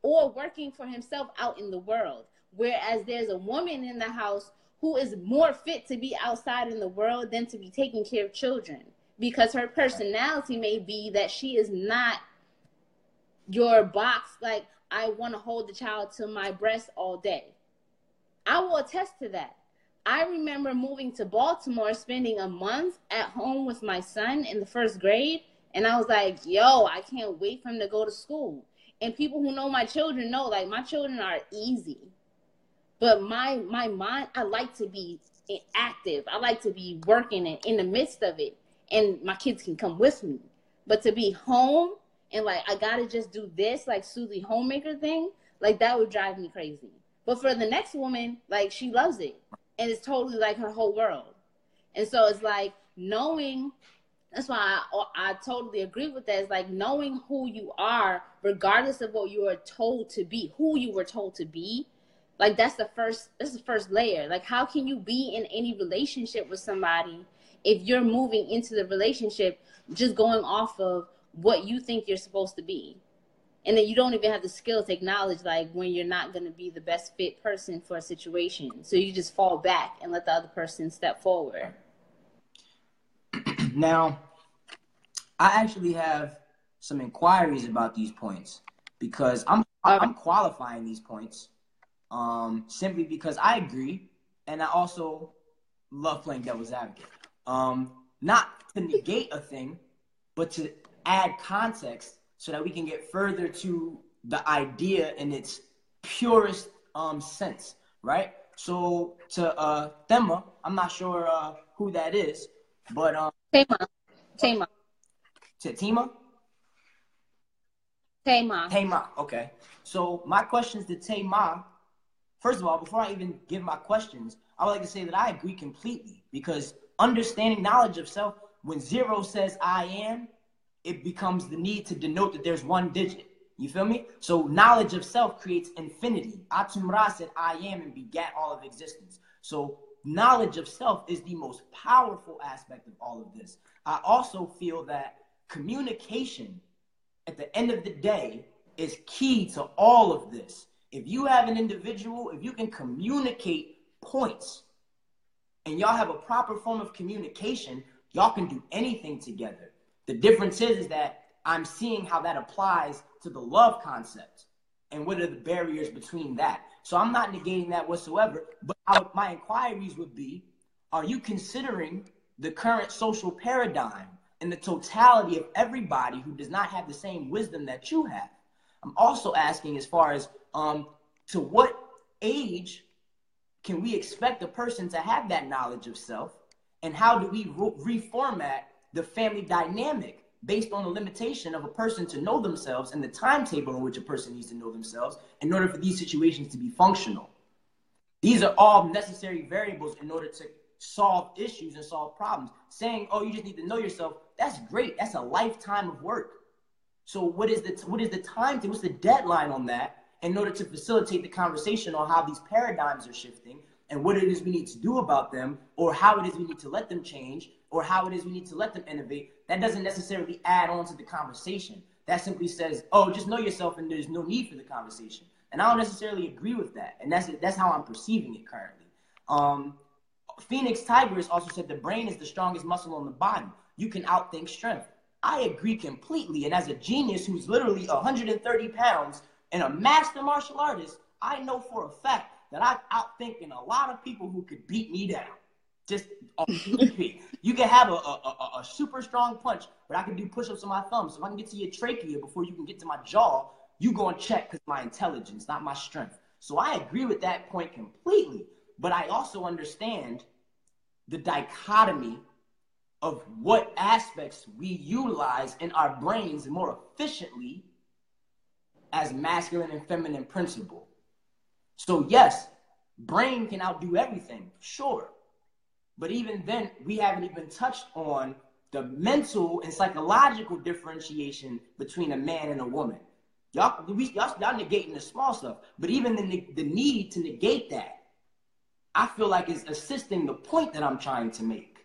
or working for himself out in the world. Whereas there's a woman in the house who is more fit to be outside in the world than to be taking care of children, because her personality may be that she is not your box, like, I want to hold the child to my breast all day. I will attest to that. I remember moving to Baltimore, spending a month at home with my son in the first grade, and I was like, yo, I can't wait for him to go to school. And people who know my children know, like, my children are easy. But my mind, I like to be active. I like to be working in the midst of it. And my kids can come with me. But to be home and, like, I got to just do this, like, Susie homemaker thing, like, that would drive me crazy. But for the next woman, like, she loves it. And it's totally, like, her whole world. And so it's like knowing, that's why I totally agree with that. It's like knowing who you are, regardless of what you are told to be, who you were told to be. Like, that's the first layer. Like, how can you be in any relationship with somebody if you're moving into the relationship just going off of what you think you're supposed to be? And then you don't even have the skill to acknowledge, like, when you're not going to be the best fit person for a situation. So you just fall back and let the other person step forward. Now, I actually have some inquiries about these points, because I'm qualifying these points simply because I agree, and I also love playing devil's advocate. Not to negate a thing, but to add context so that we can get further to the idea in its purest sense, right? So to Thema, I'm not sure who that is, but Tema. To Tima? Tema. Okay. So my questions to Tema, first of all, before I even give my questions, I would like to say that I agree completely, because understanding knowledge of self, when zero says I am, it becomes the need to denote that there's one digit. You feel me? So knowledge of self creates infinity. Atum Ra said I am and begat all of existence. So knowledge of self is the most powerful aspect of all of this. I also feel that communication, at the end of the day, is key to all of this. If you have an individual, if you can communicate points and y'all have a proper form of communication, y'all can do anything together. The difference is that I'm seeing how that applies to the love concept and what are the barriers between that. So I'm not negating that whatsoever, but my inquiries would be, are you considering the current social paradigm and the totality of everybody who does not have the same wisdom that you have? I'm also asking, as far as to what age can we expect a person to have that knowledge of self, and how do we reformat the family dynamic based on the limitation of a person to know themselves and the timetable in which a person needs to know themselves in order for these situations to be functional. These are all necessary variables in order to solve issues and solve problems. Saying, oh, you just need to know yourself, that's great. That's a lifetime of work. So what is the time to, what's the deadline on that in order to facilitate the conversation on how these paradigms are shifting and what it is we need to do about them, or how it is we need to let them change, or how it is we need to let them innovate? That doesn't necessarily add on to the conversation. That simply says, oh, just know yourself and there's no need for the conversation. And I don't necessarily agree with that. And that's how I'm perceiving it currently. Phoenix Tigers also said the brain is the strongest muscle on the body. You can outthink strength. I agree completely. And as a genius who's literally 130 pounds and a master martial artist, I know for a fact that I'm outthinking a lot of people who could beat me down. Just you can have a super strong punch, but I can do push-ups on my thumbs. So if I can get to your trachea before you can get to my jaw, you go and check because my intelligence, not my strength. So I agree with that point completely. But I also understand the dichotomy of what aspects we utilize in our brains more efficiently as masculine and feminine principle. So yes, brain can outdo everything, sure. But even then, we haven't even touched on the mental and psychological differentiation between a man and a woman. Y'all negating the small stuff, but even the need to negate that, I feel like is assisting the point that I'm trying to make.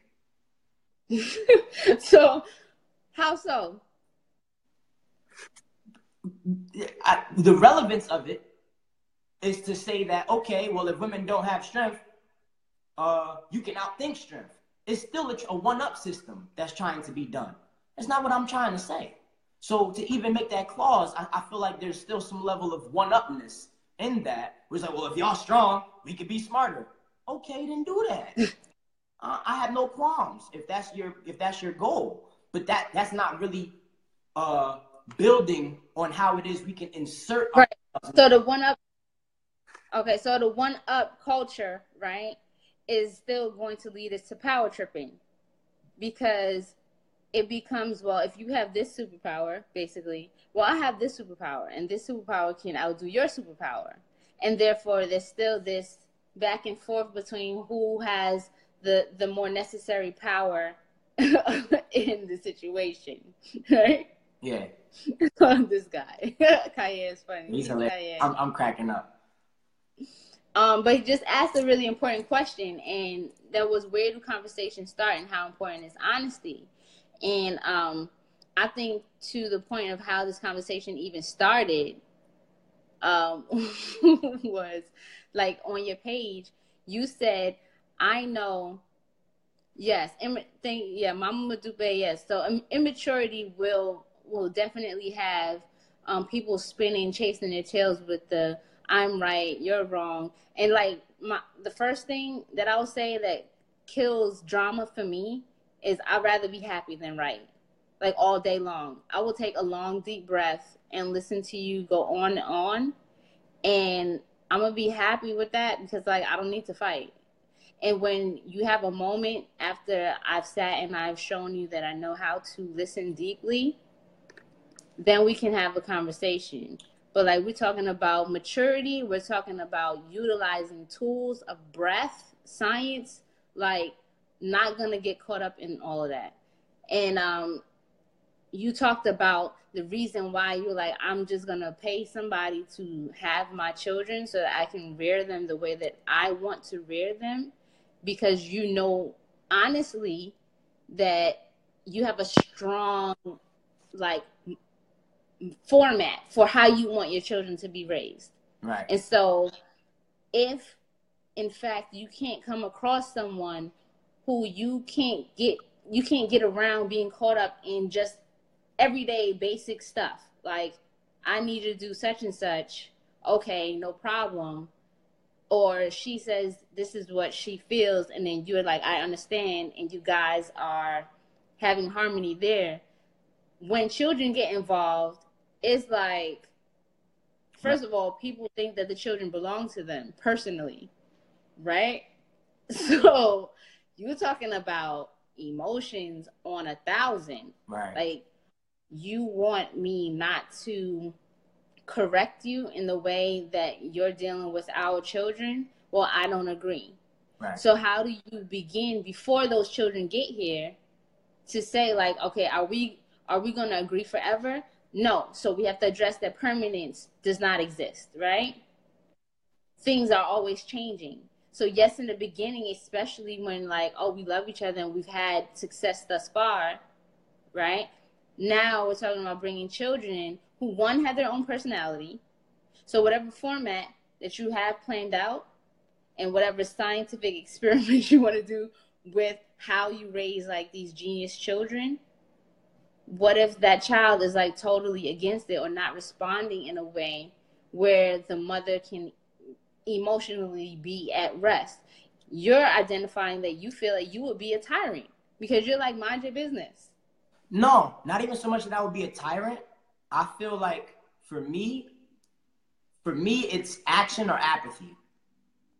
So, how so? The relevance of it is to say that, okay, well, if women don't have strength, you can outthink strength. It's still a one-up system that's trying to be done. That's not what I'm trying to say. So to even make that clause, I feel like there's still some level of one-upness in that. Where it's like, well, if y'all strong, we could be smarter. Okay, then do that. I have no qualms if that's your goal. But that's not really building on how it is we can insert. Right. So the one-up. Okay, so the one-up culture, right, is still going to lead us to power tripping, because it becomes, well, if you have this superpower, basically, well, I have this superpower, and this superpower can outdo your superpower. And therefore, there's still this back and forth between who has the more necessary power in the situation, right? Yeah. This guy. Kaye is funny. He's hilarious. I'm cracking up. But he just asked a really important question, and that was, where do conversations start and how important is honesty? And I think to the point of how this conversation even started was like on your page, you said, I know, yes, Mama Madupe, yes. So immaturity will definitely have people spinning, chasing their tails with the I'm right, you're wrong. And like the first thing that I would say that kills drama for me is I'd rather be happy than right. Like all day long. I will take a long, deep breath and listen to you go on and on. And I'm going to be happy with that because like I don't need to fight. And when you have a moment after I've sat and I've shown you that I know how to listen deeply, then we can have a conversation. But like we're talking about maturity, we're talking about utilizing tools of breath, science, like not going to get caught up in all of that. And you talked about the reason why you're like, I'm just going to pay somebody to have my children so that I can rear them the way that I want to rear them, because you know, honestly, that you have a strong, like, format for how you want your children to be raised. Right. And so if, in fact, you can't come across someone who you can't get around being caught up in just everyday basic stuff, like I need you to do such and such, okay, no problem, or she says this is what she feels, and then you're like, I understand, and you guys are having harmony there. When children get involved, it's like, first of all, people think that the children belong to them personally, right? So you're talking about emotions on 1,000. Right. Like, you want me not to correct you in the way that you're dealing with our children, well, I don't agree. Right. So how do you begin before those children get here to say, like, okay, are we going to agree forever? No. So we have to address that permanence does not exist, right? Things are always changing. So yes, in the beginning, especially when like, oh, we love each other and we've had success thus far, right? Now we're talking about bringing children in who, one, have their own personality. So whatever format that you have planned out and whatever scientific experiments you want to do with how you raise like these genius children, what if that child is like totally against it or not responding in a way where the mother can emotionally be at rest? You're identifying that you feel like you would be a tyrant because you're like, mind your business. No, not even so much that I would be a tyrant. I feel like for me, it's action or apathy,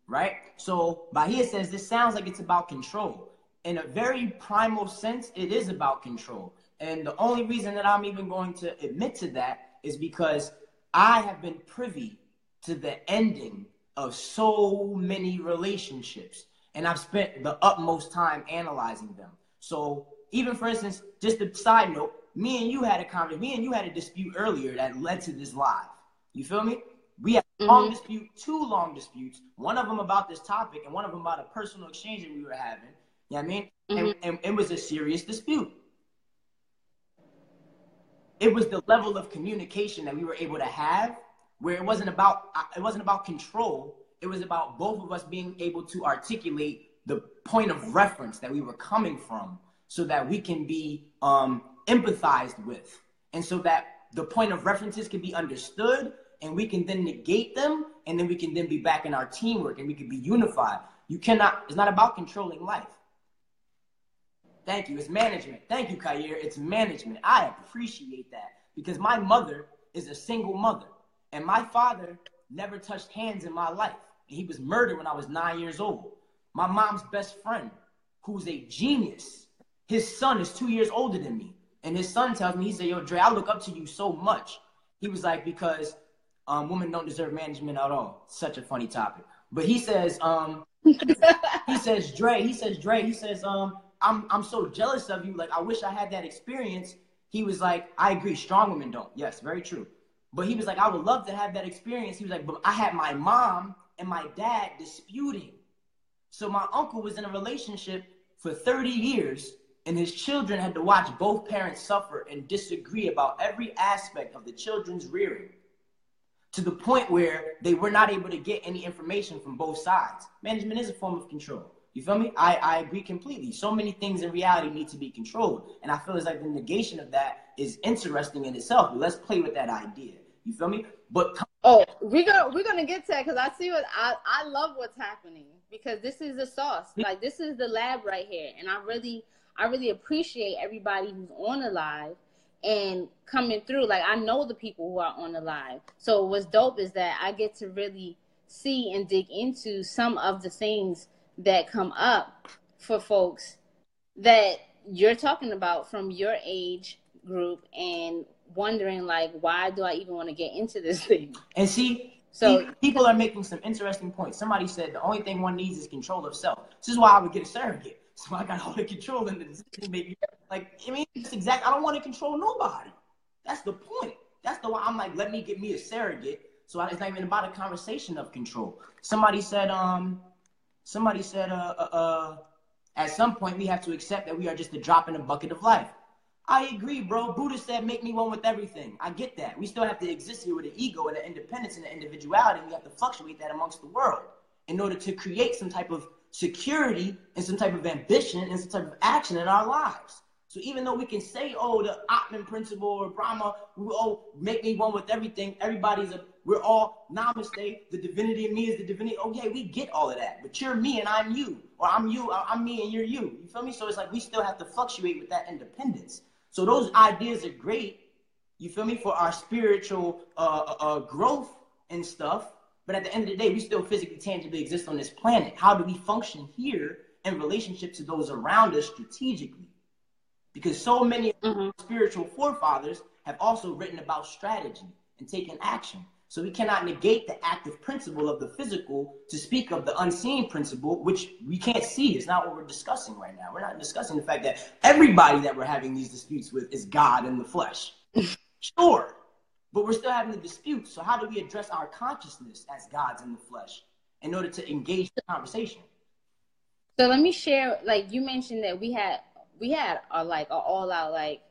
right? So Bahia says this sounds like it's about control. In a very primal sense, it is about control. And the only reason that I'm even going to admit to that is because I have been privy to the ending of so many relationships. And I've spent the utmost time analyzing them. So even, for instance, just a side note, me and you had a dispute earlier that led to this live. You feel me? We had a long dispute, 2 long disputes, one of them about this topic and one of them about a personal exchange that we were having. You know what I mean? And it was a serious dispute. It was the level of communication that we were able to have where it wasn't about control. It was about both of us being able to articulate the point of reference that we were coming from so that we can be empathized with. And so that the point of references can be understood and we can then negate them and then we can then be back in our teamwork and we can be unified. It's not about controlling life. Thank you. It's management. Thank you, Khayr. It's management. I appreciate that because my mother is a single mother and my father never touched hands in my life. He was murdered when I was 9 years old. My mom's best friend, who's a genius, his son is 2 years older than me. And his son tells me, he said, yo, Dre, I look up to you so much. He was like, because women don't deserve management at all. Such a funny topic. But he says, Dre, I'm so jealous of you. Like, I wish I had that experience. He was like, I agree. Strong women don't. Yes, very true. But he was like, I would love to have that experience. He was like, but I had my mom and my dad disputing. So my uncle was in a relationship for 30 years and his children had to watch both parents suffer and disagree about every aspect of the children's rearing to the point where they were not able to get any information from both sides. Management is a form of control. You feel me? I agree completely. So many things in reality need to be controlled. And I feel it's like the negation of that is interesting in itself. But let's play with that idea. You feel me? But we're gonna get to that because I see I love what's happening because this is the sauce. Like this is the lab right here. And I really appreciate everybody who's on the live and coming through. Like I know the people who are on the live. So what's dope is that I get to really see and dig into some of the things that come up for folks that you're talking about from your age group and wondering like, why do I even want to get into this thing? And so people are making some interesting points. Somebody said the only thing one needs is control of self. This is why I would get a surrogate. So I got all the control in the decision making. Like, I mean, it's exact. I don't want to control nobody. That's the point. That's the why I'm like, let me get me a surrogate. So it's not even about a conversation of control. Somebody said, at some point we have to accept that we are just a drop in a bucket of life. I agree, bro. Buddha said, make me one with everything. I get that. We still have to exist here with an ego and an independence and an individuality. And we have to fluctuate that amongst the world in order to create some type of security and some type of ambition and some type of action in our lives. So even though we can say, oh, the Atman principle or Brahma, make me one with everything. We're all namaste. The divinity in me is the divinity. Okay, we get all of that. But you're me and I'm you. Or I'm you, I'm me and you're you. You feel me? So it's like we still have to fluctuate with that independence. So those ideas are great, you feel me, for our spiritual growth and stuff. But at the end of the day, we still physically, tangibly exist on this planet. How do we function here in relationship to those around us strategically? because so many of our spiritual forefathers have also written about strategy and taken action. So we cannot negate the active principle of the physical to speak of the unseen principle, which we can't see. It's not what we're discussing right now. We're not discussing the fact that everybody that we're having these disputes with is God in the flesh. Sure, but we're still having the dispute. So how do we address our consciousness as gods in the flesh in order to engage the conversation? So let me share, like you mentioned that we had like an all out, like,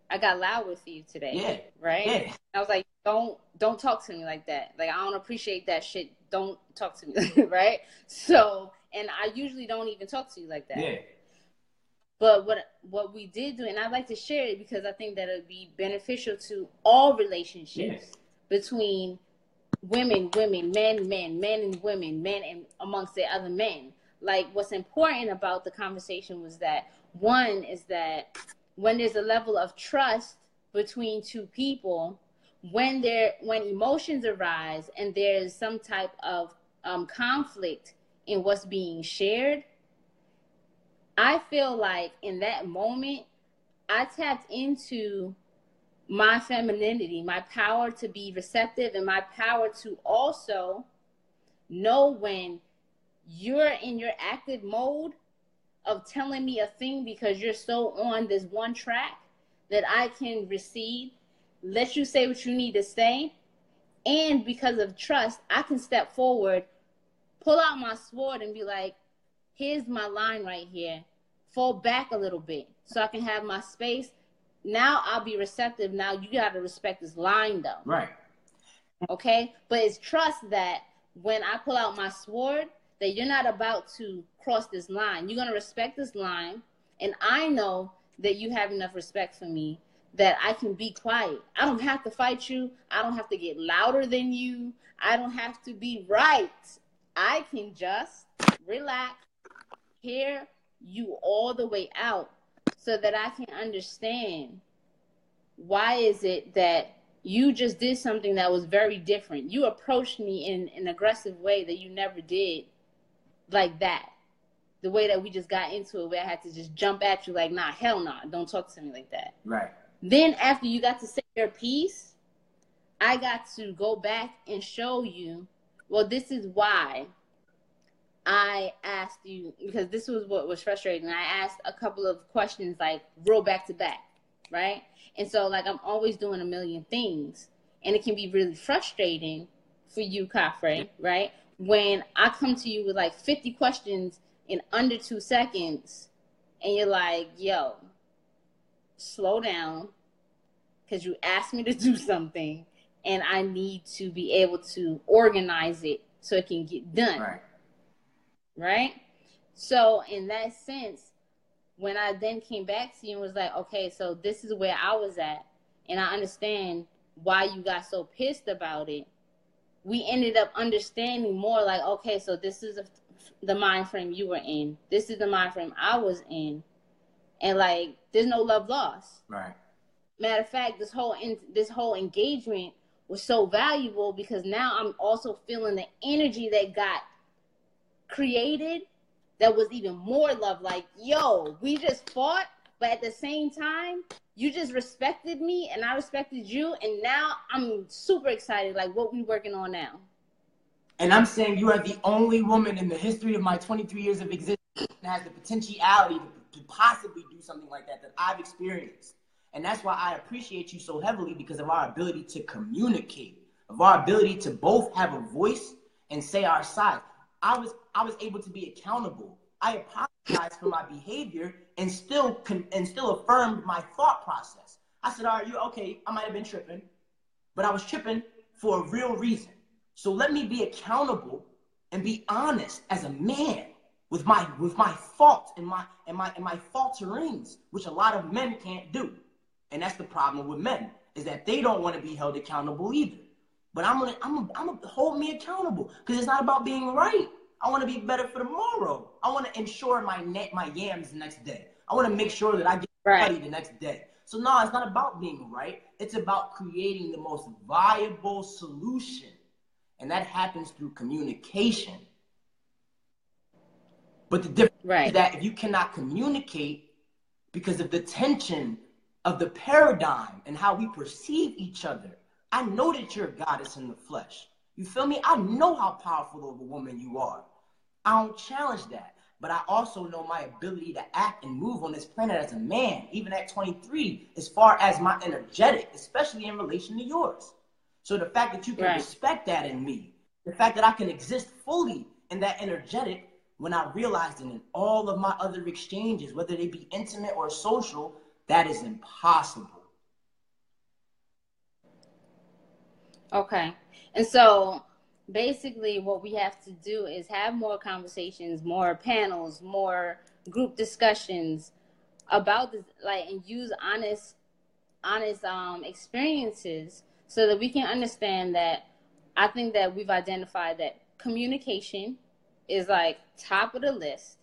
I got loud with you today. Yeah. Right? Yeah. I was like, don't talk to me like that. Like, I don't appreciate that shit. Don't talk to me. Right? So, and I usually don't even talk to you like that. Yeah. But what we did do, and I'd like to share it because I think that it would be beneficial to all relationships between women, men, and women, men and amongst the other men. Like, what's important about the conversation was that, one is that when there's a level of trust between two people, when emotions arise and there's some type of conflict in what's being shared, I feel like in that moment, I tapped into my femininity, my power to be receptive, and my power to also know when you're in your active mode of telling me a thing because you're so on this one track that I can recede, let you say what you need to say, and because of trust, I can step forward, pull out my sword and be like, here's my line right here. Fall back a little bit so I can have my space. Now I'll be receptive. Now you got to respect this line though. Right. Okay? But it's trust that when I pull out my sword, that you're not about to cross this line. You're going to respect this line. And I know that you have enough respect for me that I can be quiet. I don't have to fight you. I don't have to get louder than you. I don't have to be right. I can just relax, hear you all the way out so that I can understand why is it that you just did something that was very different. You approached me in an aggressive way that you never did like that. The way that we just got into it where I had to just jump at you like, nah, hell nah, don't talk to me like that. Right. Then after you got to say your piece, I got to go back and show you, well, this is why I asked you, because this was what was frustrating. I asked a couple of questions like real back to back, right? And so like I'm always doing a million things, and it can be really frustrating for you, Khafre, right? When I come to you with like 50 questions in under 2 seconds, and you're like, yo, slow down, because you asked me to do something, and I need to be able to organize it so it can get done. Right. Right? So in that sense, when I then came back to you and was like, okay, so this is where I was at, and I understand why you got so pissed about it, we ended up understanding more like, okay, so this is the mind frame you were in. This is the mind frame I was in. And like, there's no love lost. Right. Matter of fact, this whole engagement was so valuable because now I'm also feeling the energy that got created that was even more love. Like, yo, we just fought, but at the same time, you just respected me and I respected you, and now I'm super excited, like what we working on now. And I'm saying you are the only woman in the history of my 23 years of existence that has the potentiality to possibly do something like that I've experienced. And that's why I appreciate you so heavily, because of our ability to communicate, of our ability to both have a voice and say our side. I was able to be accountable. I apologized for my behavior and still affirmed my thought process. I said, all right, you okay? I might have been tripping, but I was tripping for a real reason. So let me be accountable and be honest as a man with my faults and my falterings, which a lot of men can't do. And that's the problem with men, is that they don't want to be held accountable either. But I'm gonna hold me accountable, because it's not about being right. I want to be better for tomorrow. I want to ensure my yams the next day. I want to make sure that I get ready the next day. So no, it's not about being right. It's about creating the most viable solution. And that happens through communication. But the difference is that if you cannot communicate, because of the tension of the paradigm and how we perceive each other. I know that you're a goddess in the flesh. You feel me? I know how powerful of a woman you are. I don't challenge that. But I also know my ability to act and move on this planet as a man, even at 23, as far as my energetic, especially in relation to yours. So the fact that you can respect that in me, the fact that I can exist fully in that energetic, when I realized in all of my other exchanges, whether they be intimate or social, that is impossible. Okay. And so basically what we have to do is have more conversations, more panels, more group discussions about this, like, and use honest experiences so that we can understand that. I think that we've identified that communication is like top of the list.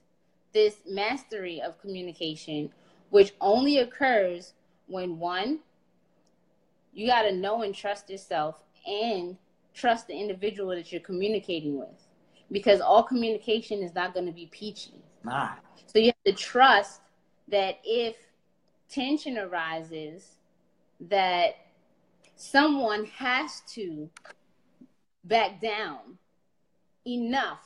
This mastery of communication, which only occurs when, one, you got to know and trust yourself and trust the individual that you're communicating with, because all communication is not going to be peachy. Nah. So you have to trust that if tension arises, that someone has to back down enough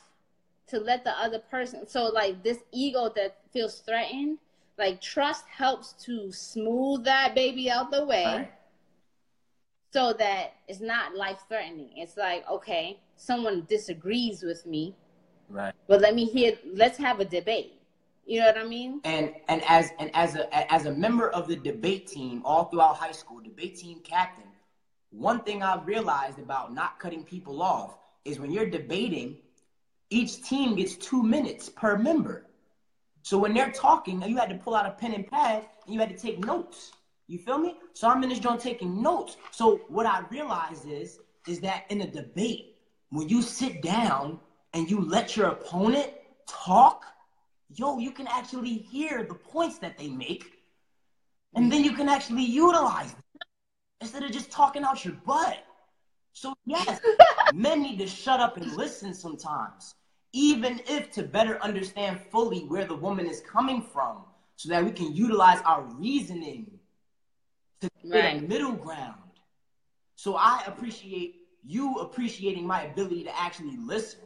to let the other person. So like this ego that feels threatened, like trust helps to smooth that baby out the way. Right. So that it's not life-threatening. It's like, okay, someone disagrees with me, right? But let's have a debate. You know what I mean? And as a member of the debate team all throughout high school, debate team captain, one thing I've realized about not cutting people off is when you're debating, each team gets 2 minutes per member. So when they're talking, you had to pull out a pen and pad and you had to take notes. You feel me? So I'm in this joint taking notes. So what I realized is that in a debate, when you sit down and you let your opponent talk, you can actually hear the points that they make. And then you can actually utilize them instead of just talking out your butt. So yes, men need to shut up and listen sometimes, even if to better understand fully where the woman is coming from, so that we can utilize our reasoning to get a middle ground. So I appreciate you appreciating my ability to actually listen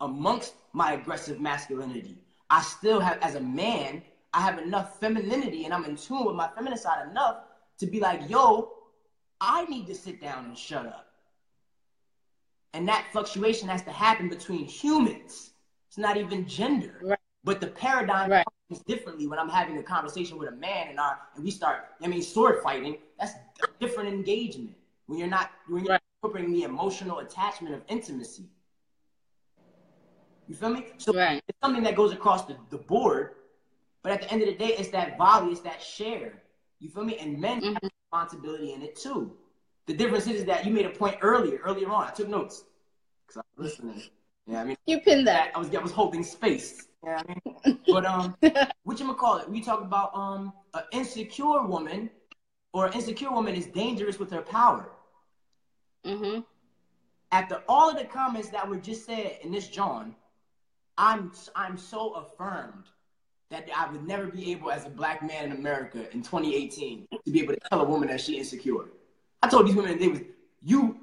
amongst my aggressive masculinity. I still have, as a man, I have enough femininity and I'm in tune with my feminine side enough to be like, yo, I need to sit down and shut up. And that fluctuation has to happen between humans. It's not even gender. Right. But the paradigm is differently when I'm having a conversation with a man and we start, sword fighting. That's a different engagement. When you're incorporating the emotional attachment of intimacy. You feel me? So it's something that goes across the board. But at the end of the day, it's that volley, it's that share. You feel me? And men have responsibility in it too. The difference is that you made a point earlier on. I took notes because I was listening. Yeah, you pinned that. I was holding space. Yeah, But whatchamacallit? We talk about an insecure woman, or an insecure woman is dangerous with her power. Mm-hmm. After all of the comments that were just said in this John, I'm so affirmed that I would never be able, as a black man in America in 2018, to be able to tell a woman that she's insecure. I told these women, they was, you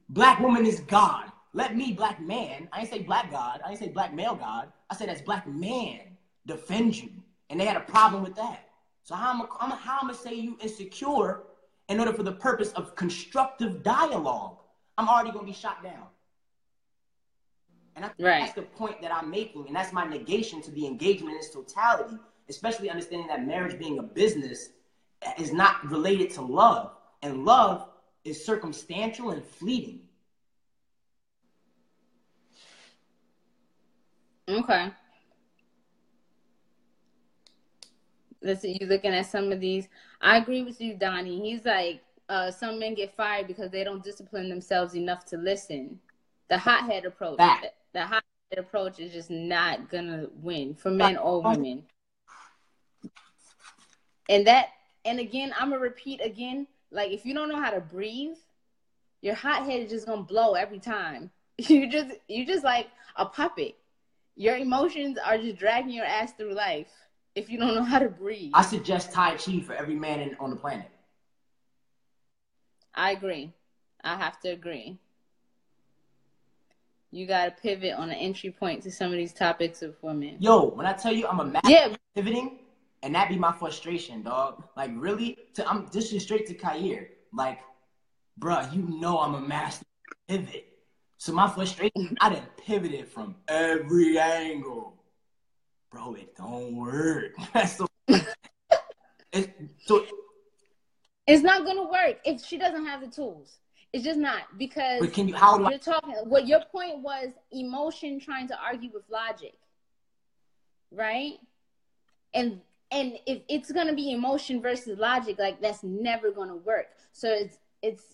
black woman is God. Let me, black man, I didn't say black God, I didn't say black male God, I said as black man, defend you. And they had a problem with that. So how am I going to say you insecure in order for the purpose of constructive dialogue? I'm already going to be shot down. And that's the point that I'm making, and that's my negation to the engagement in its totality, especially understanding that marriage being a business is not related to love, and love is circumstantial and fleeting. Okay. Listen, you're looking at some of these. I agree with you, Donnie. He's like, some men get fired because they don't discipline themselves enough to listen. The hothead approach. The hothead approach is just not gonna win for men or women. And again, I'm gonna repeat again. Like, if you don't know how to breathe, your hothead is just gonna blow every time. You just like a puppet. Your emotions are just dragging your ass through life. if you don't know how to breathe. I suggest Tai Chi for every man on the planet. I agree. I have to agree. You got to pivot on an entry point to some of these topics of women. Yo, when I tell you I'm a master at pivoting, and that be my frustration, dog. Like, really? This is straight to Khayr. Like, bruh, you know I'm a master at pivot. So my frustration, I done pivoted from every angle. Bro, it don't work. It's not going to work if she doesn't have the tools. It's just not, because but can you, you're talking, what your point was, emotion trying to argue with logic, right? And if it's going to be emotion versus logic, like, that's never going to work. So it's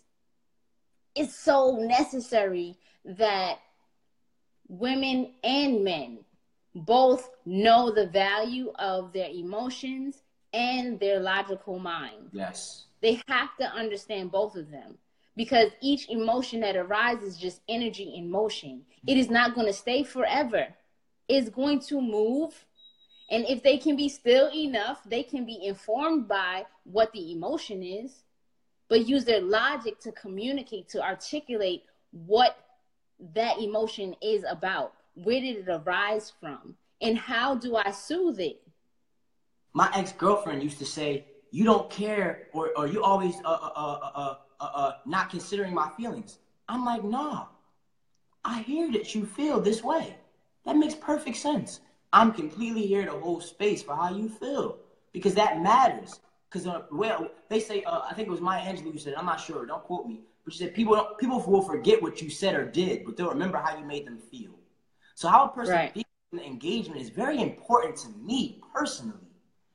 so necessary that women and men both know the value of their emotions and their logical mind. Yes. They have to understand both of them, because each emotion that arises is just energy in motion. It is not going to stay forever. It's going to move. And if they can be still enough, they can be informed by what the emotion is, but use their logic to communicate, to articulate what that emotion is about. Where did it arise from? And how do I soothe it? My ex-girlfriend used to say, you don't care, or you always not considering my feelings. I'm like, nah, I hear that you feel this way. That makes perfect sense. I'm completely here to hold space for how you feel, because that matters. Because, well, they say, I think it was Maya Angelou who said it, I'm not sure, don't quote me, but she said people will forget what you said or did, but they'll remember how you made them feel. So how a person feels in the engagement is very important to me personally.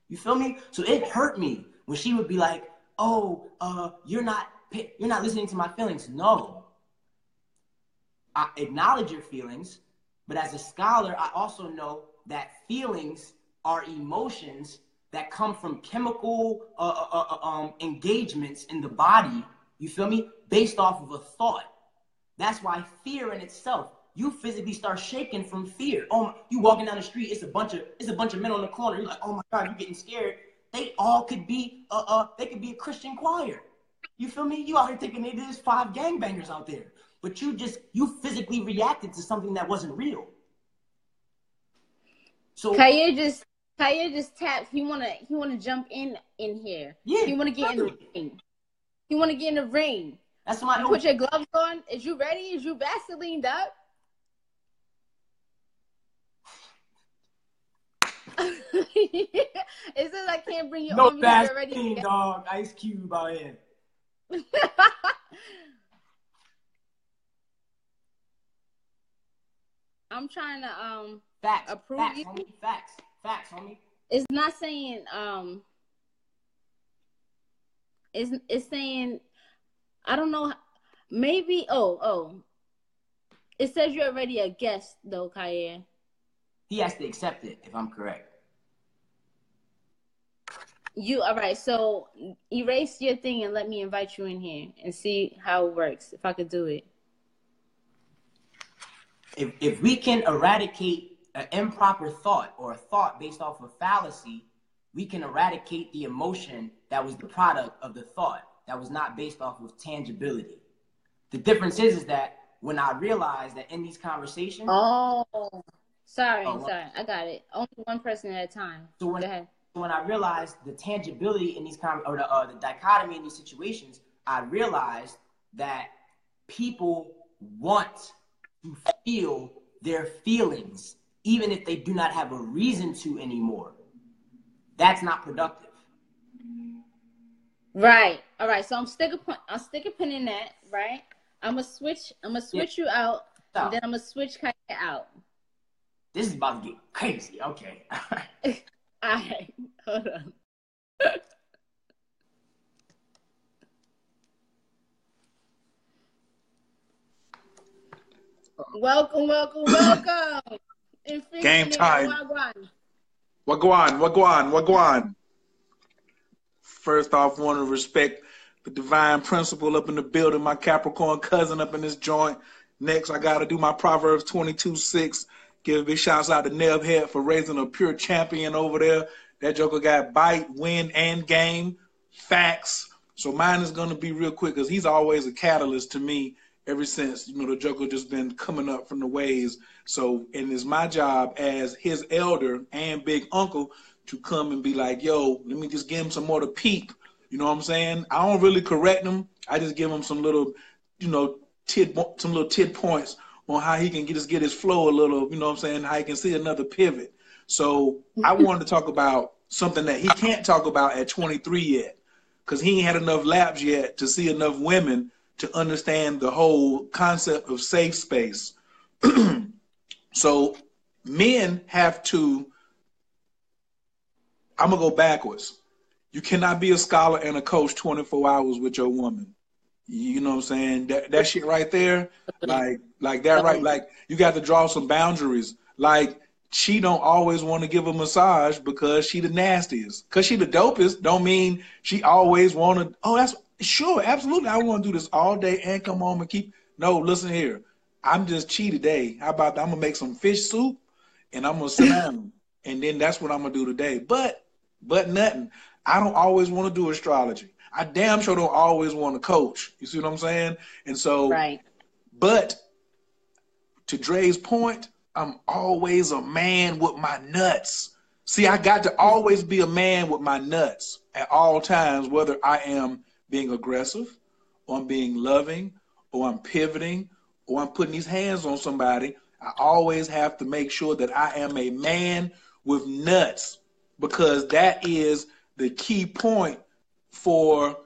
You feel me? So it hurt me when she would be like, oh, you're not listening to my feelings. No. I acknowledge your feelings, but as a scholar, I also know that feelings are emotions that come from chemical engagements in the body, you feel me, based off of a thought. That's why fear in itself, you physically start shaking from fear. Oh, you walking down the street, it's a bunch of men on the corner. You're like, oh my God, you're getting scared. They all could be they could be a Christian choir. You feel me? You out here thinking maybe there's 5 gangbangers out there, but you physically reacted to something that wasn't real. So Khayr just tapped. He wanna jump in here. Yeah. He wanna get in the ring. He wanna get in the ring. That's my. Put your gloves on. Is you ready? Is you Vaselined up? It says I can't bring you no on. Vaseline, dog. Ice Cube out here. I'm trying to facts, approve facts, you. Homie. Facts, homie. It's not saying it's saying, I don't know, maybe it says you're already a guest though, Khayr. He has to accept it if I'm correct. All right, so erase your thing and let me invite you in here and see how it works, if I could do it. If we can eradicate an improper thought or a thought based off of fallacy, we can eradicate the emotion that was the product of the thought that was not based off of tangibility. The difference is that when I realized that in these conversations... Sorry, I got it. Only one person at a time. So go ahead. When I realized the tangibility in these the dichotomy in these situations, I realized that people want to feel their feelings, even if they do not have a reason to anymore. That's not productive. Right. All right. So I'll stick a pin in that. Right. I'm gonna switch you out, and then I'm gonna switch Khayr out. This is about to get crazy. Okay. All right. Hold on. Welcome. Game time. Wagwan. First off, want to respect the divine principle up in the building, my Capricorn cousin up in this joint. Next, I got to do my Proverbs 22:6. Give a big shout out to Nebhead for raising a pure champion over there. That joker got bite, win, and game. Facts. So mine is going to be real quick because he's always a catalyst to me ever since, the joker just been coming up from the ways. So, and it's my job as his elder and big uncle to come and be like, yo, let me just give him some more to peep. You know what I'm saying? I don't really correct him. I just give him some little, tid points on how he can get his flow a little, you know what I'm saying? How he can see another pivot. So I wanted to talk about something that he can't talk about at 23 yet, because he ain't had enough laps yet to see enough women to understand the whole concept of safe space. So men have to, I'm going to go backwards. You cannot be a scholar and a coach 24 hours with your woman. You know what I'm saying? That shit right there, like that, right? Like, you got to draw some boundaries. Like, she don't always want to give a massage because she the nastiest. Because she the dopest don't mean she always want to, oh, that's, sure, absolutely, I want to do this all day and come home and keep, no, listen here. I'm just cheat today. How about that? I'm going to make some fish soup and I'm going to sit down. And then that's what I'm going to do today. But nothing. I don't always want to do astrology. I damn sure don't always want to coach. You see what I'm saying? And so, right. But to Dre's point, I'm always a man with my nuts. See, I got to always be a man with my nuts at all times, whether I am being aggressive or I'm being loving or I'm pivoting or I'm putting these hands on somebody. I always have to make sure that I am a man with nuts, because that is the key point for,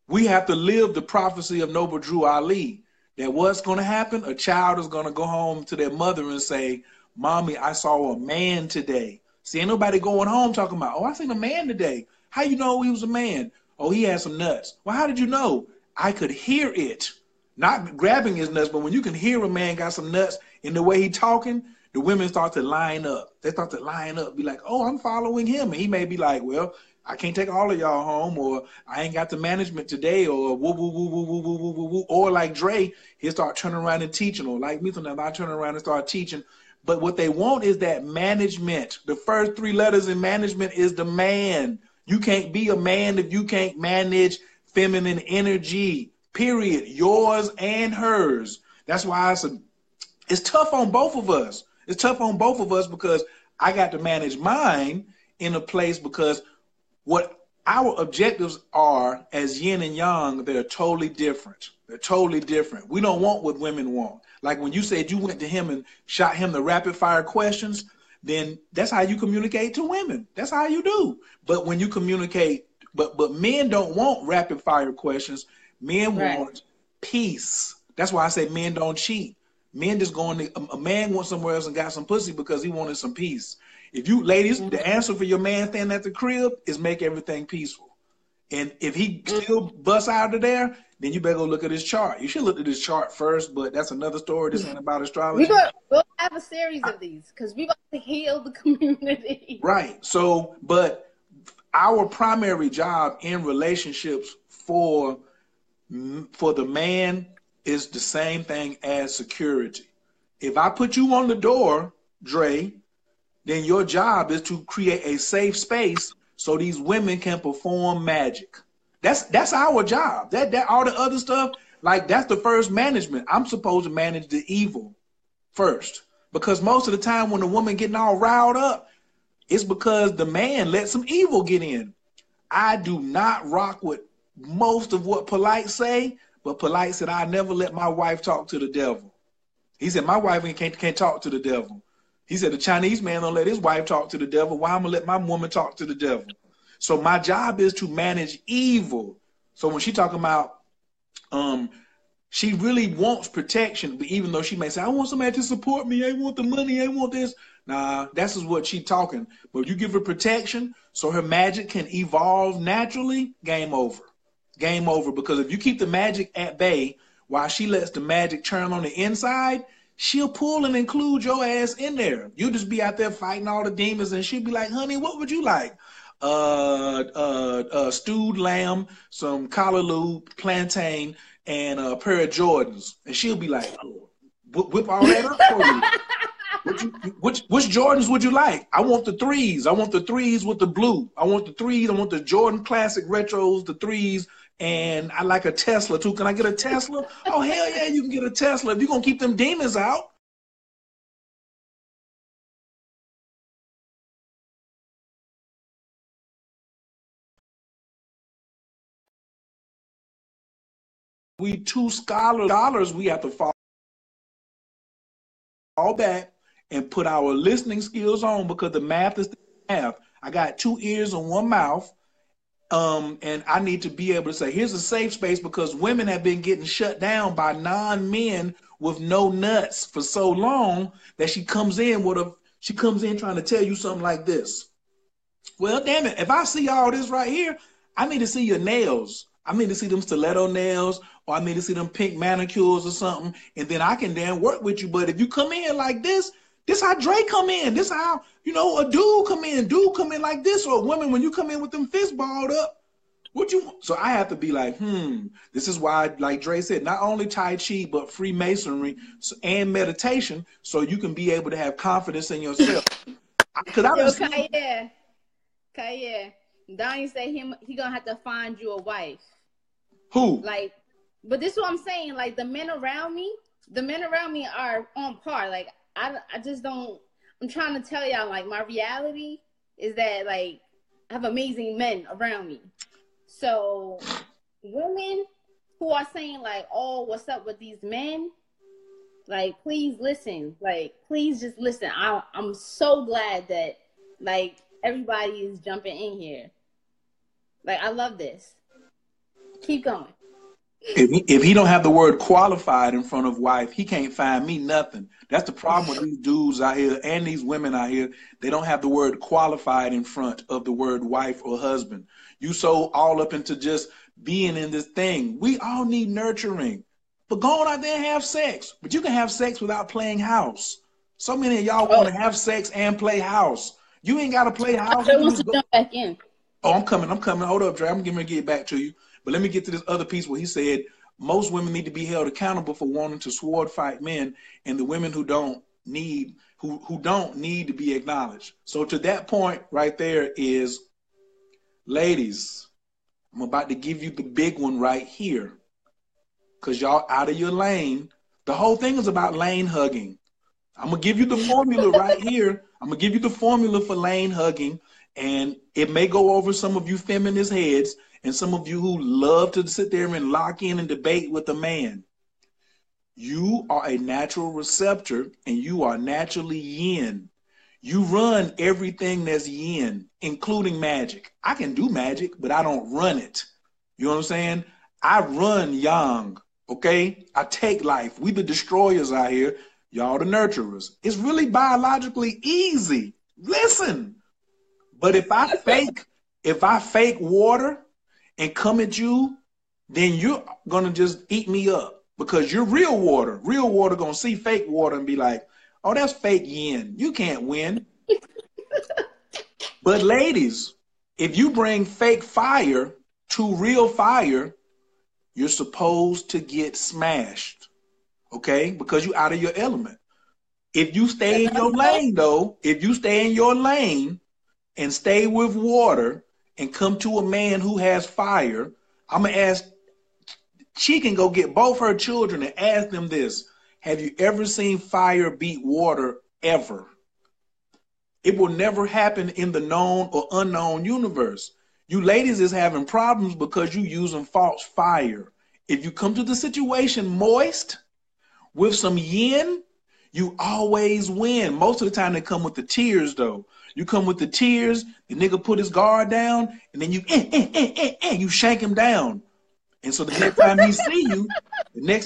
we have to live the prophecy of Noble Drew Ali, that what's going to happen, a child is going to go home to their mother and say, Mommy, I saw a man today. See, ain't nobody going home talking about, oh, I seen a man today. How you know he was a man? Oh, he had some nuts. Well, how did you know? I could hear it. Not grabbing his nuts, but when you can hear a man got some nuts in the way he talking, the women start to line up. They start to line up, be like, oh, I'm following him. And he may be like, well, I can't take all of y'all home, or I ain't got the management today, or woo, woo, woo, woo, woo, woo, woo, woo, woo. Or like Dre, he'll start turning around and teaching, or like me sometimes I turn around and start teaching. But what they want is that management. The first three letters in management is the man. You can't be a man if you can't manage feminine energy, period. Yours and hers. That's why it's tough on both of us. It's tough on both of us because I got to manage mine in a place, because what our objectives are as yin and yang, they're totally different. They're totally different. We don't want what women want. Like when you said you went to him and shot him the rapid fire questions, then that's how you communicate to women. That's how you do. But when you communicate, but men don't want rapid fire questions. Men want peace. That's why I say men don't cheat. Men just a man went somewhere else and got some pussy because he wanted some peace. If you ladies, the answer for your man standing at the crib is make everything peaceful. And if he still busts out of there, then you better go look at his chart. You should look at his chart first, but that's another story. This ain't about astrology. We'll have a series of these because we want to heal the community. Right. So, but our primary job in relationships for the man is the same thing as security. If I put you on the door, Dre, then your job is to create a safe space so these women can perform magic. That's our job. That all the other stuff, like that's the first management. I'm supposed to manage the evil first, because most of the time when the woman getting all riled up, it's because the man let some evil get in. I do not rock with most of what Polite say, but Polite said, I never let my wife talk to the devil. He said, my wife can't talk to the devil. He said, the Chinese man don't let his wife talk to the devil. Why I'm going to let my woman talk to the devil? So my job is to manage evil. So when she talking about, she really wants protection, but even though she may say, I want somebody to support me, I want the money, I want this. Nah, that's what she talking. But you give her protection so her magic can evolve naturally, game over. Game over. Because if you keep the magic at bay while she lets the magic turn on the inside, she'll pull and include your ass in there. You'll just be out there fighting all the demons, and she'll be like, honey, what would you like? Stewed lamb, some callaloo, plantain, and a pair of Jordans. And she'll be like, oh, whip all that up for you. What which Jordans would you like? I want the threes. I want the threes with the blue. I want the threes. I want the Jordan Classic Retros, the threes. And I like a Tesla too. Can I get a Tesla? Oh, hell yeah, you can get a Tesla. If you're going to keep them demons out. We two scholars, we have to fall back and put our listening skills on, because the math is the math. I got 2 ears and 1 mouth. And I need to be able to say, here's a safe space, because women have been getting shut down by non-men with no nuts for so long that she comes in trying to tell you something like this. Well, damn it. If I see all this right here, I need to see your nails. I need to see them stiletto nails, or I need to see them pink manicures or something. And then I can damn work with you. But if you come in like this how Dre come in. This how, a dude come in like this. Or a woman, when you come in with them fists balled up, what you want? So I have to be like, this is why, like Dre said, not only Tai Chi, but Freemasonry and meditation, so you can be able to have confidence in yourself. Kaya, Donnie said he gonna have to find you a wife. Who? Like, but this is what I'm saying. Like, the men around me are on par. Like, I just don't. I'm trying to tell y'all, like, my reality is that, like, I have amazing men around me. So women who are saying, like, oh, what's up with these men? Like, please listen. Like, please just listen. I'm so glad that, like, everybody is jumping in here. Like, I love this. Keep going. If he don't have the word qualified in front of wife, he can't find me nothing. That's the problem with these dudes out here and these women out here. They don't have the word qualified in front of the word wife or husband. You so all up into just being in this thing. We all need nurturing. But go on out there and have sex. But you can have sex without playing house. So many of y'all want to have sex and play house. You ain't got to play house. I want to jump back in. Oh, I'm coming. Hold up, Dre. I'm getting ready to get back to you. But let me get to this other piece where he said most women need to be held accountable for wanting to sword fight men, and the women who don't need to be acknowledged. So to that point right there is, ladies, I'm about to give you the big one right here, because y'all out of your lane. The whole thing is about lane hugging. I'm going to give you the formula right here. I'm going to give you the formula for lane hugging, and it may go over some of you feminist heads and some of you who love to sit there and lock in and debate with a man. You are a natural receptor, and you are naturally yin. You run everything that's yin, including magic. I can do magic, but I don't run it. You know what I'm saying? I run yang, okay? I take life. We the destroyers out here. Y'all the nurturers. It's really biologically easy. Listen. But if I fake water and come at you, then you're gonna just eat me up, because you're real water. Real water gonna see fake water and be like, oh, that's fake yin. You can't win. But ladies, if you bring fake fire to real fire, you're supposed to get smashed, okay? Because you're out of your element. If you stay in your lane, though, if you stay in your lane and stay with water and come to a man who has fire, I'm going to ask, she can go get both her children and ask them this. Have you ever seen fire beat water ever? It will never happen in the known or unknown universe. You ladies is having problems because you using false fire. If you come to the situation moist with some yin, you always win. Most of the time they come with the tears, though. You come with the tears, the nigga put his guard down, and then you shank him down. And so the next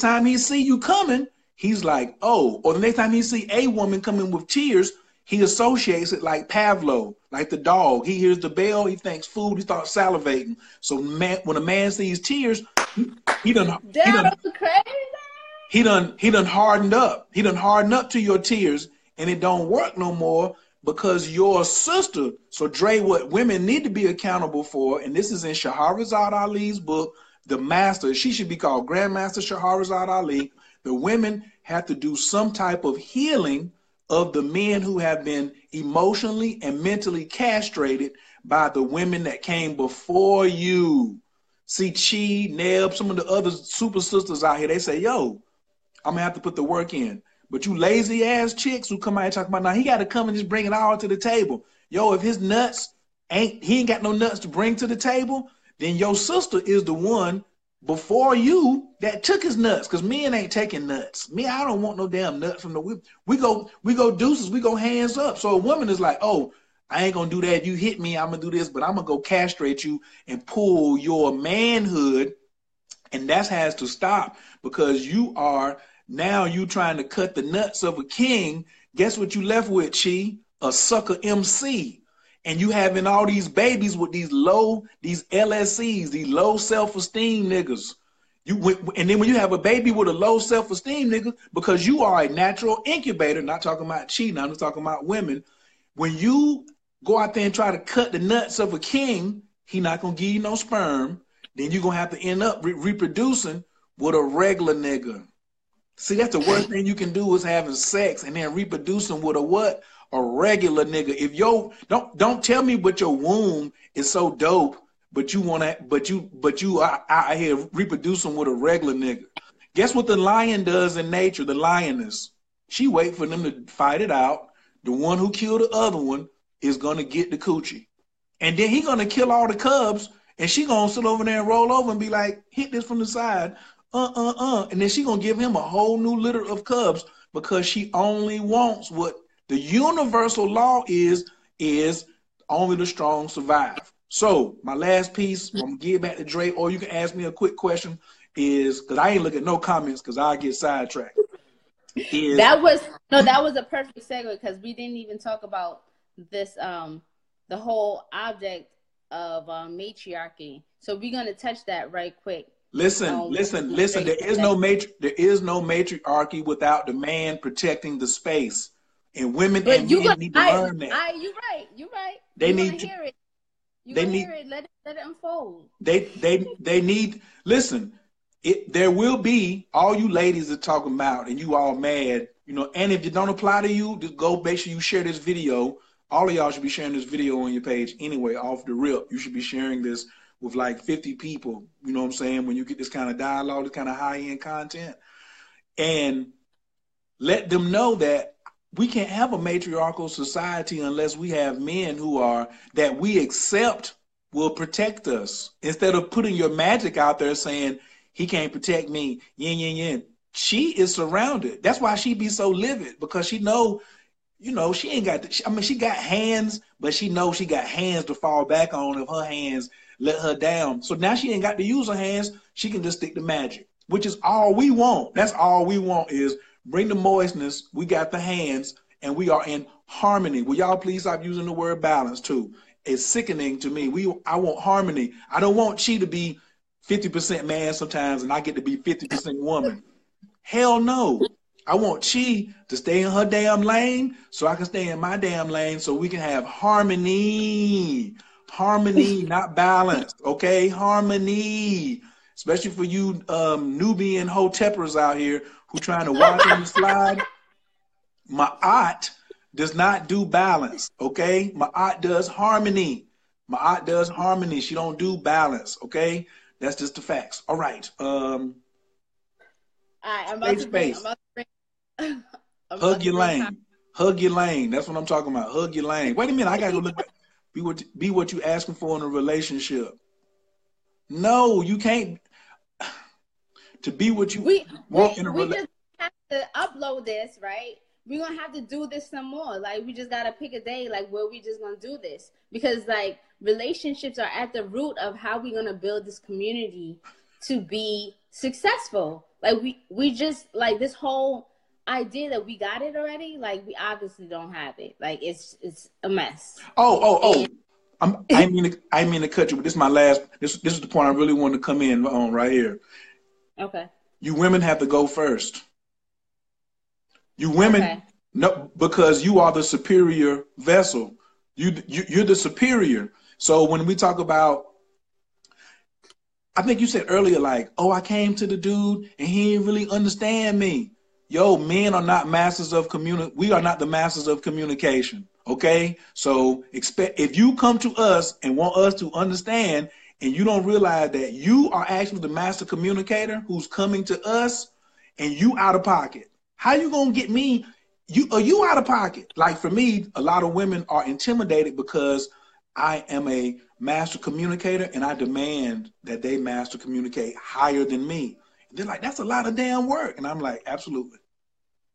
time he see you coming, he's like, oh. Or the next time he see a woman coming with tears, he associates it like Pavlov, like the dog. He hears the bell, he thinks food, he starts salivating. So when a man sees tears, he done hardened up. He done hardened up to your tears, and it don't work no more because your sister. So Dre, what women need to be accountable for, and this is in Shahrazad Ali's book, The Master. She should be called Grandmaster Shahrazad Ali. The women have to do some type of healing of the men who have been emotionally and mentally castrated by the women that came before you. See, Chi, Neb, some of the other super sisters out here, they say, yo, I'm gonna have to put the work in. But you lazy ass chicks who come out and talk about, now he got to come and just bring it all to the table. Yo, if his nuts he ain't got no nuts to bring to the table, then your sister is the one before you that took his nuts. Because men ain't taking nuts. Me, I don't want no damn nuts from the we go deuces, we go hands up. So a woman is like, oh, I ain't gonna do that. You hit me, I'm gonna do this, but I'm gonna go castrate you and pull your manhood. And that has to stop, because you trying to cut the nuts of a king. Guess what you left with, Chi? A sucker MC. And you having all these babies with these LSCs, these low self-esteem niggas. And then when you have a baby with a low self-esteem nigga, because you are a natural incubator, not talking about cheating, I'm just talking about women. When you go out there and try to cut the nuts of a king, he not gonna give you no sperm. Then you're gonna have to end up reproducing with a regular nigga. See, that's the worst thing you can do, is having sex and then reproducing with a what? A regular nigga. If don't tell me but your womb is so dope, but you are out here reproducing with a regular nigga. Guess what the lion does in nature? The lioness, she wait for them to fight it out. The one who killed the other one is gonna get the coochie, and then he gonna kill all the cubs, and she gonna sit over there and roll over and be like, hit this from the side, and then she gonna give him a whole new litter of cubs, because she only wants what the universal law is only the strong survive. So my last piece, I'm gonna give back to Dre, or you can ask me a quick question, is, because I ain't looking at no comments because I get sidetracked. That was a perfect segue, because we didn't even talk about this the whole object of matriarchy. So we're gonna touch that right quick. Listen. There is no matriarchy without the man protecting the space. And women and men need to learn that. You're right. They need to hear it. Let it unfold. They need, listen, there will be, all you ladies that talking about and you all mad, and if it don't apply to you, just go make sure you share this video. All of y'all should be sharing this video on your page anyway, off the rip. You should be sharing this with like 50 people, you know what I'm saying, when you get this kind of dialogue, this kind of high-end content. And let them know that we can't have a matriarchal society unless we have men that we accept will protect us. Instead of putting your magic out there saying, he can't protect me, yin, yin, yin. She is surrounded. That's why she be so livid, because she know, she ain't got, she got hands, but she knows she got hands to fall back on if her hands let her down. So now she ain't got to use her hands. She can just stick to magic, which is all we want. That's all we want, is bring the moistness. We got the hands, and we are in harmony. Will y'all please stop using the word balance too? It's sickening to me. I want harmony. I don't want Chi to be 50% man sometimes and I get to be 50% woman. Hell no. I want Chi to stay in her damn lane so I can stay in my damn lane, so we can have harmony. Harmony, not balance, okay? Harmony. Especially for you Nubian hoteppers out here who trying to watch on the slide. Ma'at does not do balance, okay? Ma'at does harmony. Ma'at does harmony. She don't do balance, okay? That's just the facts. All right. I'm about to bring Hug your lane. Hug your lane. That's what I'm talking about. Hug your lane. Wait a minute. I got to go look back. Be what you asking for in a relationship. No, you can't. To be what you want in a relationship. We just have to upload this, right? We're going to have to do this some more. Like, we just got to pick a day, like, where we just going to do this. Because, like, relationships are at the root of how we're going to build this community to be successful. Like, we just, like, this whole idea that we got it already, like, we obviously don't have it. Like, it's a mess. I mean to cut you, but this is my last, this is the point I really want to come in on right here. Okay. You women have to go first. You women, no, because you are the superior vessel. You're the superior. So when we talk about, I think you said earlier, like, oh, I came to the dude and he didn't really understand me. Yo, men are not masters of we are not the masters of communication. Okay? So if you come to us and want us to understand and you don't realize that you are actually the master communicator who's coming to us and you out of pocket, how you gonna get me? You out of pocket. Like for me, a lot of women are intimidated because I am a master communicator and I demand that they master communicate higher than me. They're like, that's a lot of damn work. And I'm like, absolutely.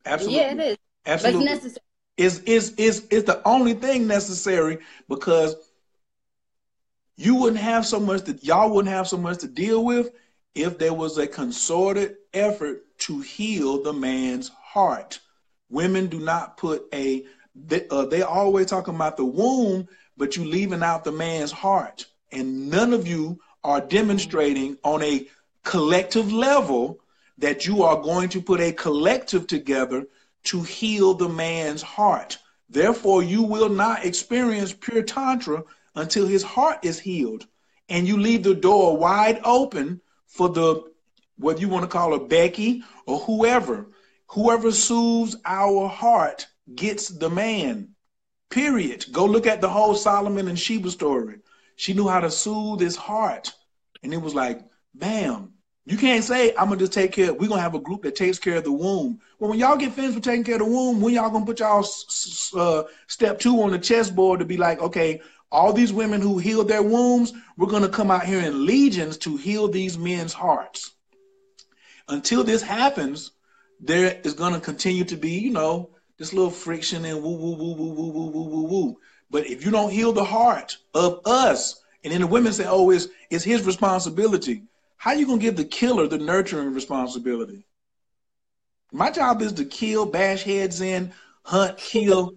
Absolutely. Yeah, it is. Absolutely. But it's necessary. It's the only thing necessary because y'all wouldn't have so much to deal with if there was a concerted effort to heal the man's heart. Women do not put they always talking about the womb, but you leaving out the man's heart. And none of you are demonstrating on a collective level that you are going to put a collective together to heal the man's heart. Therefore, you will not experience pure tantra until his heart is healed. And you leave the door wide open for whether you want to call her Becky or whoever soothes our heart gets the man. Period. Go look at the whole Solomon and Sheba story. She knew how to soothe his heart. And it was like, bam. You can't say, I'm going to just we're going to have a group that takes care of the womb. Well, when y'all get finished with taking care of the womb, when y'all going to put y'all step 2 on the chessboard to be like, okay, all these women who healed their wombs, we're going to come out here in legions to heal these men's hearts. Until this happens, there is going to continue to be, this little friction and woo, woo, woo, woo, woo, woo, woo, woo, woo. But if you don't heal the heart of us, and then the women say, oh, it's his responsibility. How you going to give the killer the nurturing responsibility? My job is to kill, bash heads in, hunt, kill,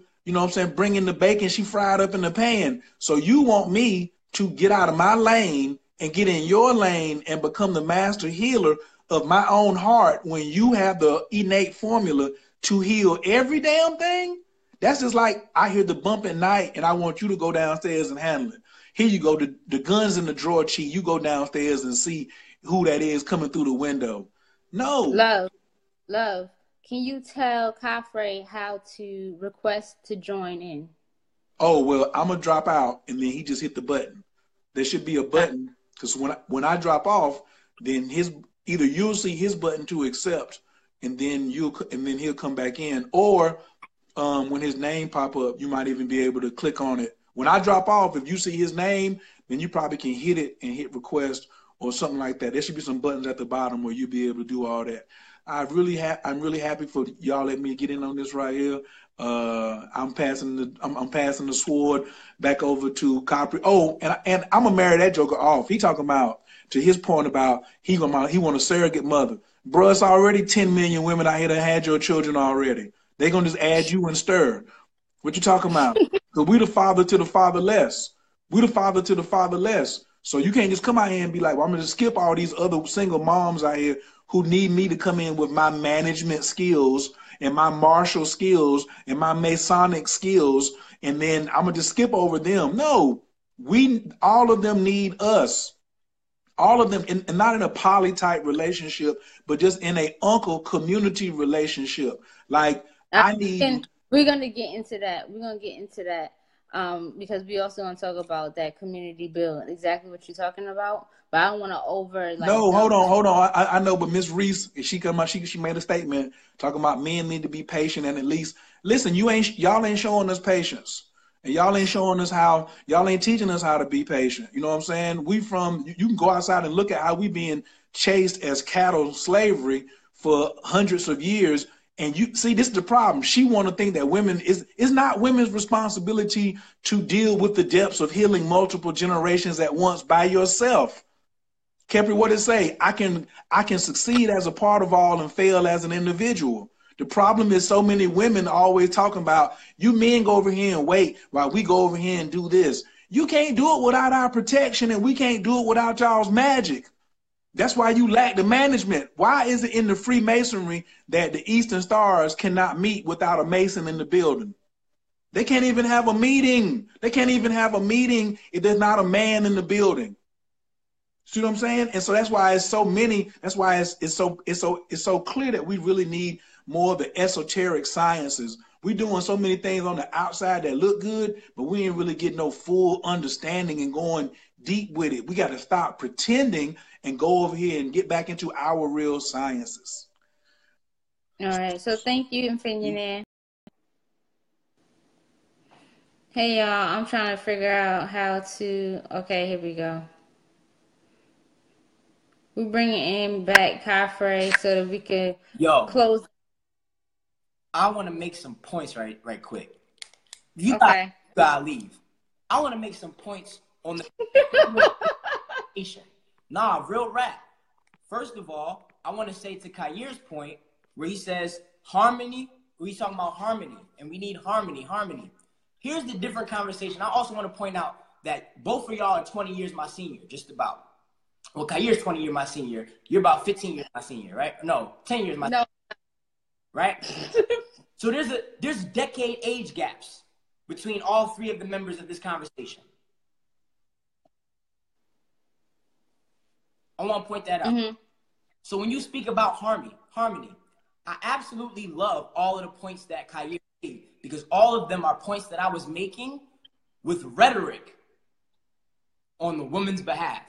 bring in the bacon she fried up in the pan. So you want me to get out of my lane and get in your lane and become the master healer of my own heart when you have the innate formula to heal every damn thing? That's just like I hear the bump at night and I want you to go downstairs and handle it. Here you go, the gun's in the drawer, Chi. You go downstairs and see who that is coming through the window. No. Love. Can you tell Khafre how to request to join in? Oh, well, I'm going to drop out and then he just hit the button. There should be a button because when I drop off, then either you'll see his button to accept and then he'll come back in, or when his name pop up, you might even be able to click on it. When I drop off, if you see his name, then you probably can hit it and hit request or something like that. There should be some buttons at the bottom where you'll be able to do all that. I'm really happy for y'all letting me get in on this right here. I'm passing the sword back over to Capri. Oh, and I'm gonna marry that joker off. He talking about, to his point about he want a surrogate mother. Bruh, it's already 10 million women out here that had your children already. They gonna just add you and stir. What you talking about? Because we the father to the fatherless. We the father to the fatherless. So you can't just come out here and be like, well, I'm going to skip all these other single moms out here who need me to come in with my management skills and my martial skills and my Masonic skills, and then I'm going to just skip over them. No, all of them need us. All of them, and not in a poly-type relationship, but just in a uncle community relationship. Like, we're going to get into that. Because we also want to talk about that community build, exactly what you're talking about. But I don't want to No, hold on. I know, but Miss Reese, she made a statement talking about men need to be patient and at least listen. Y'all ain't showing us patience, and y'all ain't showing us y'all ain't teaching us how to be patient. You know what I'm saying? You can go outside and look at how we being chased as cattle slavery for hundreds of years. And you see, this is the problem. She want to think that it's not women's responsibility to deal with the depths of healing multiple generations at once by yourself. Kepri, what it say? I can succeed as a part of all and fail as an individual. The problem is so many women always talking about, you men go over here and wait while we go over here and do this. You can't do it without our protection, and we can't do it without y'all's magic. That's why you lack the management. Why is it in the Freemasonry that the Eastern Stars cannot meet without a Mason in the building? They can't even have a meeting. They can't even have a meeting if there's not a man in the building. See what I'm saying? And so that's why it's so many. That's why it's so clear that we really need more of the esoteric sciences. We're doing so many things on the outside that look good, but we ain't really getting no full understanding and going deep with it. We got to stop pretending and go over here and get back into our real sciences. All right. So thank you, Infinity. Hey, y'all. I'm trying to figure out how to. Okay, here we go. We're bringing in back Kafre so that we can close. I want to make some points right quick. You gotta leave. I want to make some points on the Nah, real rap. First of all, I want to say to Khayr's point where he says harmony, where he's talking about harmony, and we need harmony. Here's the different conversation. I also want to point out that both of y'all are 20 years my senior, just about. Well, Khayr's 20 years my senior. You're about 15 years my senior, right? No, 10 years my senior. Right? So there's decade age gaps between all three of the members of this conversation. I want to point that out. Mm-hmm. So when you speak about harmony, I absolutely love all of the points that Khayr made, because all of them are points that I was making with rhetoric on the woman's behalf.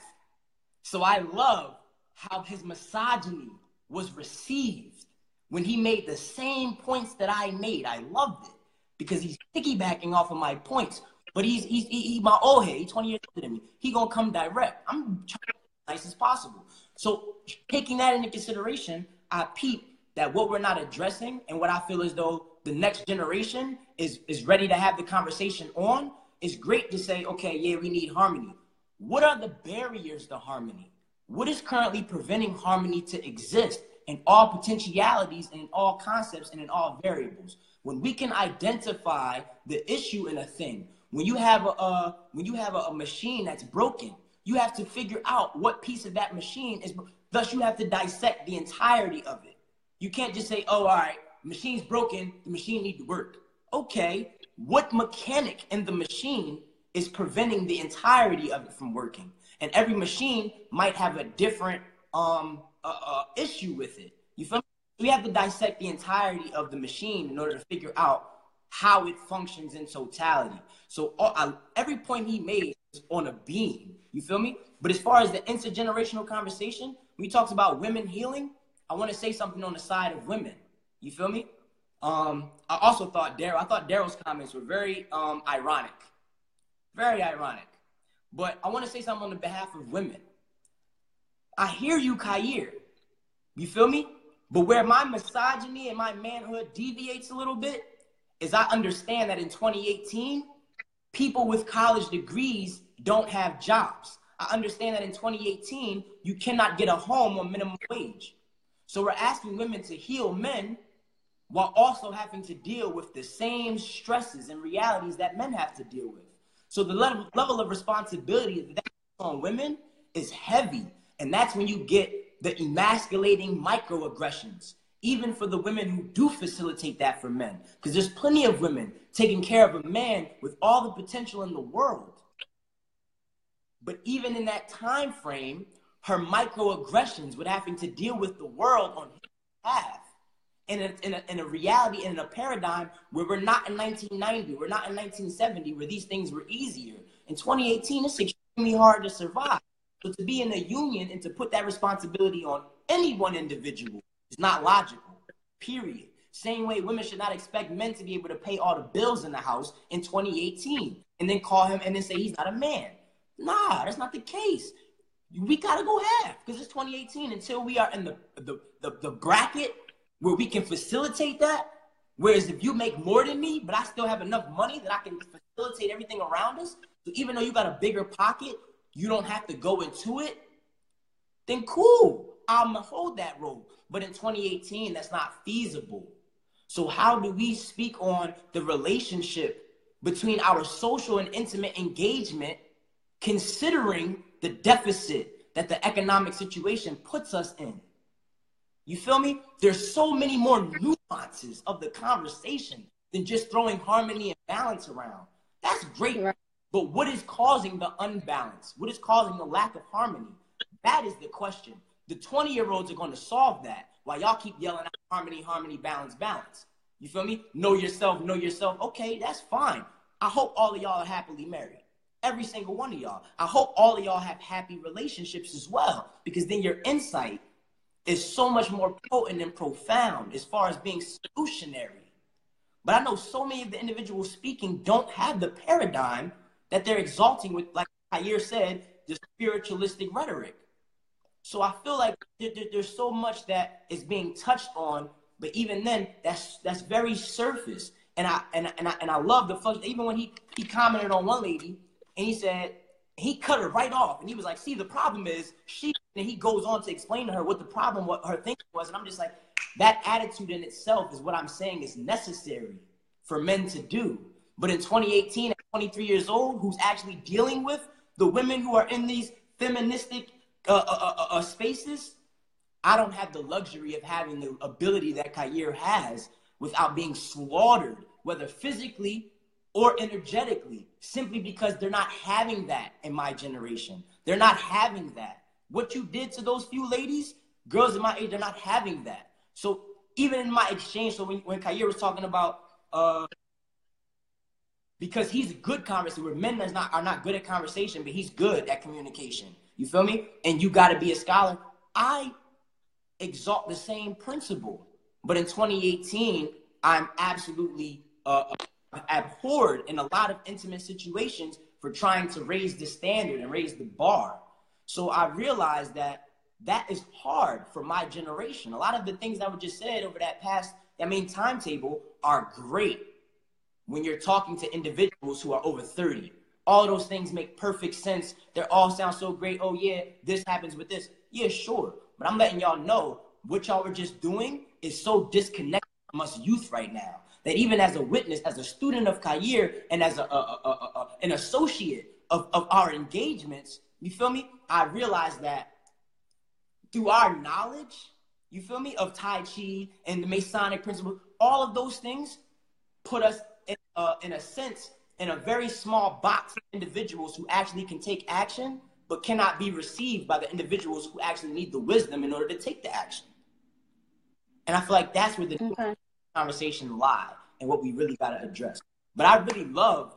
So I love how his misogyny was received when he made the same points that I made. I loved it because he's piggybacking off of my points. But he's my old head. He's 20 years older than me. He gonna come direct. I'm trying to be as nice as possible. So taking that into consideration, I peep that what we're not addressing and what I feel as though the next generation is ready to have the conversation on is great to say, okay, yeah, we need harmony. What are the barriers to harmony? What is currently preventing harmony to exist in all potentialities and in all concepts and in all variables? When we can identify the issue in a thing, when you have a machine that's broken, you have to figure out what piece of that machine is. Thus, you have to dissect the entirety of it. You can't just say, oh, all right, machine's broken, the machine needs to work. Okay, what mechanic in the machine is preventing the entirety of it from working? And every machine might have a different issue with it. You feel me? We have to dissect the entirety of the machine in order to figure out how it functions in totality. So every point he made is on a beam. You feel me? But as far as the intergenerational conversation, when he talks about women healing, I want to say something on the side of women. You feel me? I also thought Daryl's comments were very ironic. Very ironic. But I want to say something on the behalf of women. I hear you, Khayr. You feel me? But where my misogyny and my manhood deviates a little bit is I understand that in 2018, people with college degrees don't have jobs. I understand that in 2018, you cannot get a home on minimum wage. So we're asking women to heal men while also having to deal with the same stresses and realities that men have to deal with. So the level of responsibility that's on women is heavy. And that's when you get the emasculating microaggressions, even for the women who do facilitate that for men. Because there's plenty of women taking care of a man with all the potential in the world. But even in that time frame, her microaggressions with having to deal with the world on his behalf. In a reality, in a paradigm where we're not in 1990, we're not in 1970, where these things were easier. In 2018, it's extremely hard to survive. So to be in a union and to put that responsibility on any one individual is not logical, period. Same way women should not expect men to be able to pay all the bills in the house in 2018 and then call him and then say he's not a man. Nah, that's not the case. We gotta go half because it's 2018 until we are in the bracket where we can facilitate that. Whereas if you make more than me, but I still have enough money that I can facilitate everything around us, so even though you got a bigger pocket, you don't have to go into it, then cool, I'm gonna hold that role. But in 2018, that's not feasible. So how do we speak on the relationship between our social and intimate engagement, considering the deficit that the economic situation puts us in? You feel me? There's so many more nuances of the conversation than just throwing harmony and balance around. That's great. Right. But what is causing the unbalance? What is causing the lack of harmony? That is the question. The 20-year-olds are going to solve that while y'all keep yelling out harmony, harmony, balance, balance. You feel me? Know yourself, know yourself. Okay, that's fine. I hope all of y'all are happily married. Every single one of y'all. I hope all of y'all have happy relationships as well, because then your insight is so much more potent and profound as far as being solutionary. But I know so many of the individuals speaking don't have the paradigm that they're exalting with, like Khayr said, the spiritualistic rhetoric. So I feel like there's so much that is being touched on, but even then, that's very surface. And I love the fact, even when he commented on one lady, and he said, he cut her right off. And he was like, see, the problem is and he goes on to explain to her what the problem, what her thinking was. And I'm just like, that attitude in itself is what I'm saying is necessary for men to do. But in 2018, at 23 years old, who's actually dealing with the women who are in these feministic spaces, I don't have the luxury of having the ability that Khayr has without being slaughtered, whether physically or energetically, simply because they're not having that in my generation. They're not having that. What you did to those few ladies, girls in my age, they're not having that. So even in my exchange, so when Khayr was talking about, because he's a good conversator, where men are not good at conversation, but he's good at communication. You feel me? And you got to be a scholar. I exalt the same principle. But in 2018, I'm absolutely abhorred in a lot of intimate situations for trying to raise the standard and raise the bar. So I realized that is hard for my generation. A lot of the things that were just said over that timetable are great when you're talking to individuals who are over 30. All those things make perfect sense. They all sound so great. Oh yeah, this happens with this. Yeah, sure. But I'm letting y'all know what y'all were just doing is so disconnected from us youth right now, that even as a witness, as a student of Khayr, and as an associate of our engagements, you feel me? I realized that through our knowledge, you feel me, of Tai Chi and the Masonic principle, all of those things put us in a sense in a very small box of individuals who actually can take action, but cannot be received by the individuals who actually need the wisdom in order to take the action. And I feel like that's where the conversation lie and what we really got to address. But I really love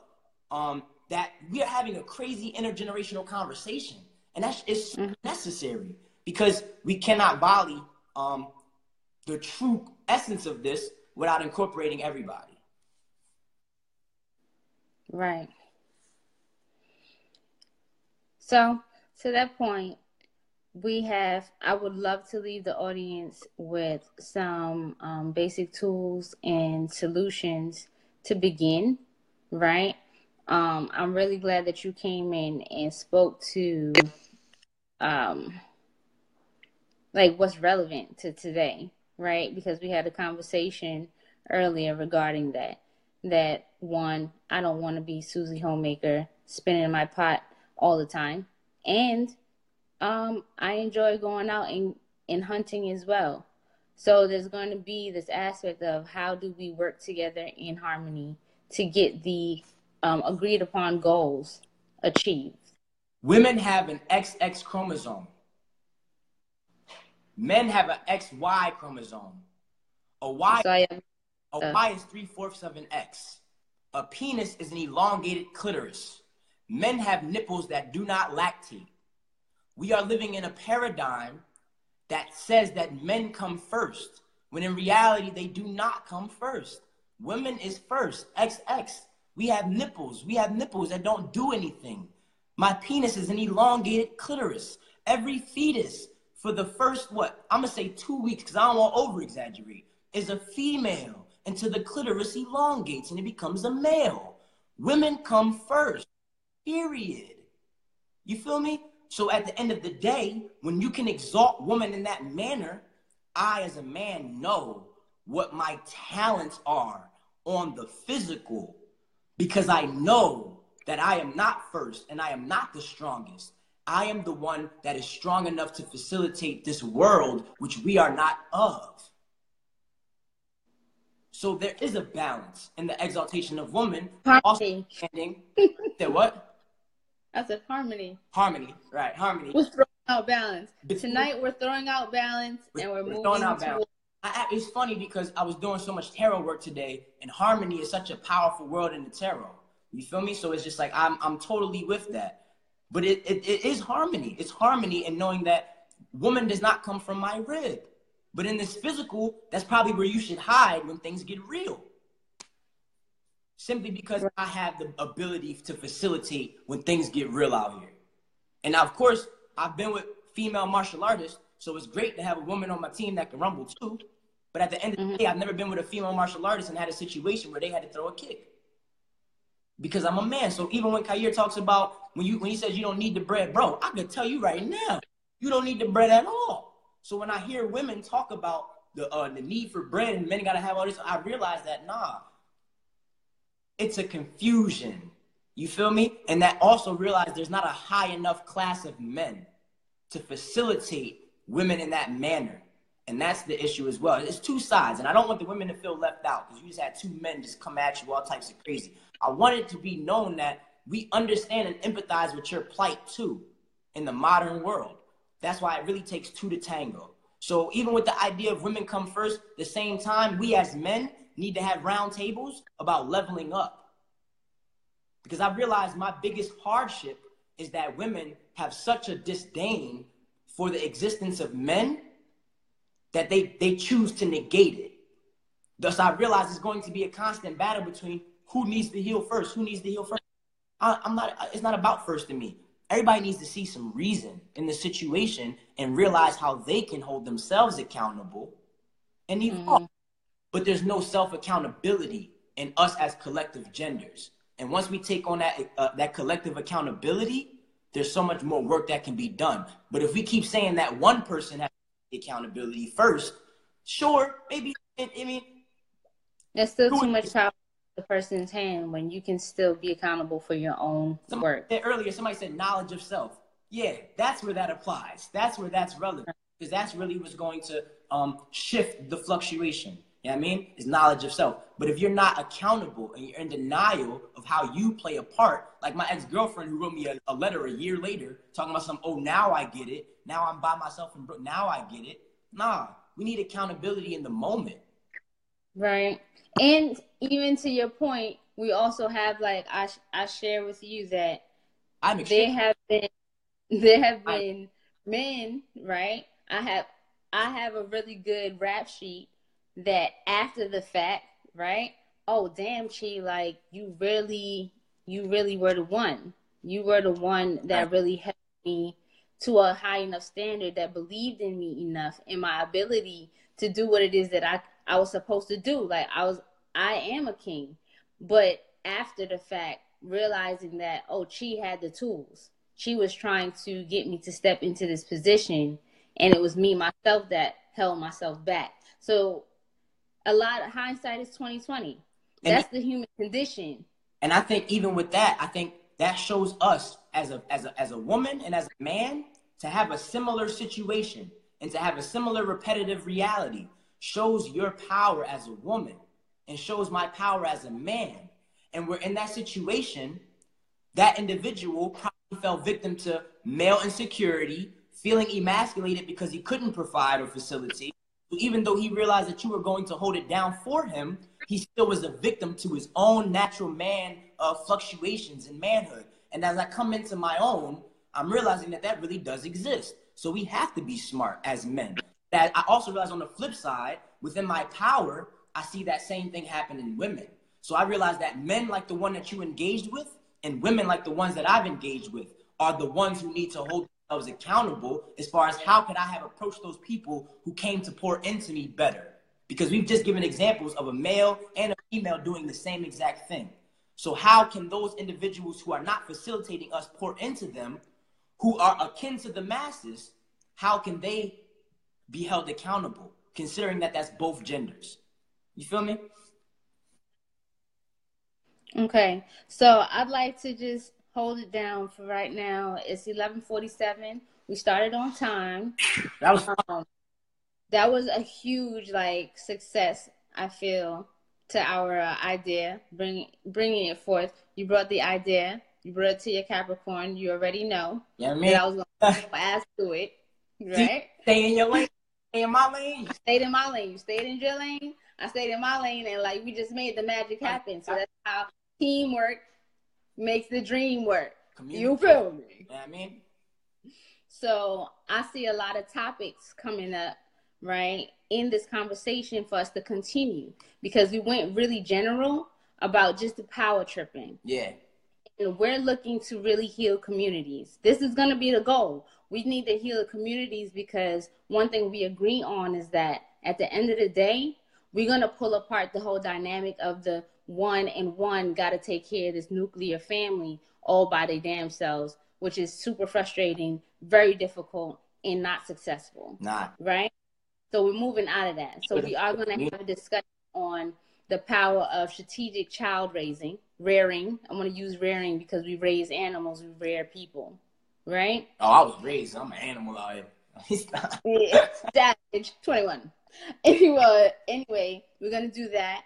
that we are having a crazy intergenerational conversation, and that's necessary, because we cannot volley the true essence of this without incorporating everybody. Right. So to that point, I would love to leave the audience with some basic tools and solutions to begin, right? I'm really glad that you came in and spoke to like what's relevant to today, right? Because we had a conversation earlier regarding that one, I don't want to be Susie Homemaker spinning my pot all the time. And I enjoy going out and hunting as well. So there's going to be this aspect of how do we work together in harmony to get the agreed upon goals achieved. Women have an XX chromosome. Men have an XY chromosome. A Y is 3/4 of an X. A penis is an elongated clitoris. Men have nipples that do not lactate. We are living in a paradigm that says that men come first, when in reality, they do not come first. Women is first, XX. We have nipples. We have nipples that don't do anything. My penis is an elongated clitoris. Every fetus for the first, I'm going to say 2 weeks, because I don't want to over-exaggerate, is a female until the clitoris elongates and it becomes a male. Women come first, period. You feel me? So at the end of the day, when you can exalt woman in that manner, I as a man know what my talents are on the physical, because I know that I am not first and I am not the strongest. I am the one that is strong enough to facilitate this world, which we are not of. So there is a balance in the exaltation of woman. Harmony. Also that what? I said harmony. Harmony, right, harmony. Was thrown out balance. Between- Tonight we're throwing out balance and we're moving throwing out towards. balance. It's funny because I was doing so much tarot work today, and harmony is such a powerful word in the tarot. You feel me? So it's just like I'm totally with that. But it is harmony. It's harmony in knowing that woman does not come from my rib. But in this physical, that's probably where you should hide when things get real. Simply because I have the ability to facilitate when things get real out here. And now, of course, I've been with female martial artists, so it's great to have a woman on my team that can rumble too. But at the end of the day, I've never been with a female martial artist and had a situation where they had to throw a kick. Because I'm a man. So even when Khayr talks about, when he says you don't need the bread, bro, I can tell you right now, you don't need the bread at all. So when I hear women talk about the need for bread and men got to have all this, I realize that, nah, it's a confusion. You feel me? And that also realize there's not a high enough class of men to facilitate women in that manner. And that's the issue as well. It's two sides. And I don't want the women to feel left out because you just had two men just come at you all types of crazy. I want it to be known that we understand and empathize with your plight too in the modern world. That's why it really takes two to tango. So even with the idea of women come first, at the same time, we as men need to have round tables about leveling up. Because I realized my biggest hardship is that women have such a disdain for the existence of men that they choose to negate it. Thus, I realize it's going to be a constant battle between who needs to heal first, who needs to heal first. It's not about first to me. Everybody needs to see some reason in the situation and realize how they can hold themselves accountable and evolve. But there's no self-accountability in us as collective genders. And once we take on that collective accountability, there's so much more work that can be done. But if we keep saying that one person has accountability first, sure, maybe, I mean, there's still too much power in the person's hand when you can still be accountable for your own work. Earlier, somebody said knowledge of self. Yeah, that's where that applies. That's where that's relevant because that's really what's going to shift the fluctuation. You know what I mean? Is knowledge of self. But if you're not accountable and you're in denial of how you play a part, like my ex-girlfriend who wrote me a letter a year later talking about some, oh, now I get it. Now I'm by myself and now I get it. Nah, we need accountability in the moment. Right. And even to your point, we also have, like, I share with you that there have been men, right? I have a really good rap sheet that after the fact, right? Oh, damn, Chi, like, you really were the one. You were the one that really helped me to a high enough standard, that believed in me enough in my ability to do what it is that I was supposed to do. Like, I am a king. But after the fact, realizing that, oh, Chi had the tools. She was trying to get me to step into this position, and it was me, myself, that held myself back. So a lot of hindsight is 20/20. That's the human condition. And I think even with that, I think that shows us as a woman and as a man to have a similar situation and to have a similar repetitive reality shows your power as a woman and shows my power as a man. And we're in that situation, that individual probably fell victim to male insecurity, feeling emasculated because he couldn't provide or facilitate. So even though he realized that you were going to hold it down for him, he still was a victim to his own natural man fluctuations in manhood. And as I come into my own, I'm realizing that really does exist. So we have to be smart as men. That I also realize on the flip side, within my power, I see that same thing happen in women. So I realize that men like the one that you engaged with and women like the ones that I've engaged with are the ones who need to hold themselves accountable as far as how could I have approached those people who came to pour into me better. Because we've just given examples of a male and a female doing the same exact thing. So how can those individuals who are not facilitating us pour into them, who are akin to the masses, how can they be held accountable, considering that that's both genders? You feel me? Okay, so I'd like to just hold it down for right now. It's 11:47. We started on time. That was a huge success, I feel, to our idea, bringing it forth. You brought the idea, You brought it to your Capricorn. You already know Yeah, that I was going to ask to it, right? Stay in your lane. Stay in my lane. I stayed in my lane. You stayed in your lane. I stayed in my lane, and like we just made the magic happen. So that's how teamwork makes the dream work. You feel me? Yeah, I mean. So I see a lot of topics coming up, right, in this conversation for us to continue, because we went really general about just the power tripping. Yeah. And we're looking to really heal communities. This is going to be the goal. We need to heal the communities, because one thing we agree on is that at the end of the day, we're going to pull apart the whole dynamic of the one got to take care of this nuclear family all by their damn selves, which is super frustrating, very difficult, and not successful. Right? So we're moving out of that. So we are going to have a discussion on the power of strategic child raising, rearing. I'm going to use rearing because we raise animals, we rear people. Right? Oh, I was raised. I'm an animal out here. Yeah, Savage 21. Anyway, we're going to do that,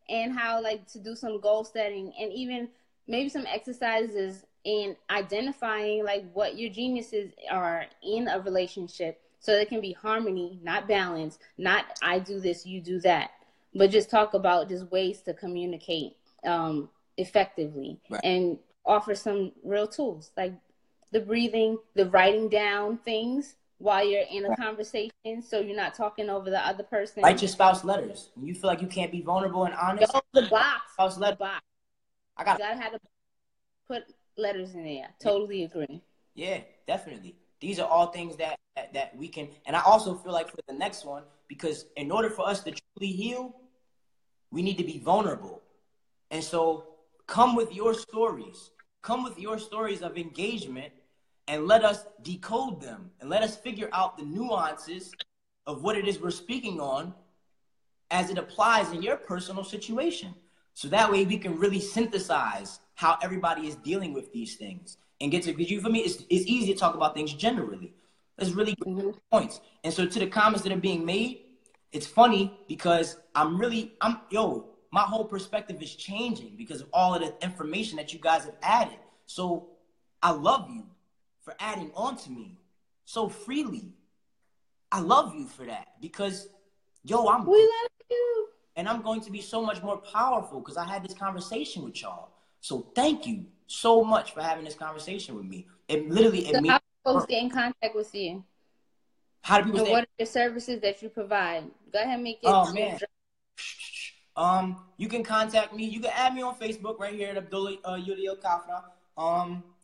and how like to do some goal setting, and even maybe some exercises in identifying like what your geniuses are in a relationship, so there can be harmony, not balance, not I do this, you do that, but just talk about just ways to communicate effectively, right, and offer some real tools like the breathing, the writing down things while you're in a conversation, so you're not talking over the other person. Write your spouse letters. When you feel like you can't be vulnerable and honest. The box. Spouse letter. Box. You gotta have to put letters in there. Totally agree. Yeah, definitely. These are all things that we can, and I also feel like for the next one, because in order for us to truly heal, we need to be vulnerable. And so come with your stories. Come with your stories of engagement, and let us decode them, and let us figure out the nuances of what it is we're speaking on as it applies in your personal situation. So that way we can really synthesize how everybody is dealing with these things and get to, because you, for me, it's easy to talk about things generally. That's really good points. And so to the comments that are being made, it's funny because my whole perspective is changing because of all of the information that you guys have added. So I love you for adding on to me so freely. I love you for that, because we love you, and I'm going to be so much more powerful because I had this conversation with y'all. So thank you so much for having this conversation with me. It literally, so how do folks get in contact with you? How do people what are the services that you provide? Go ahead and make it. Oh man. You can contact me. You can add me on Facebook right here at Abdullah Yulio Kafra.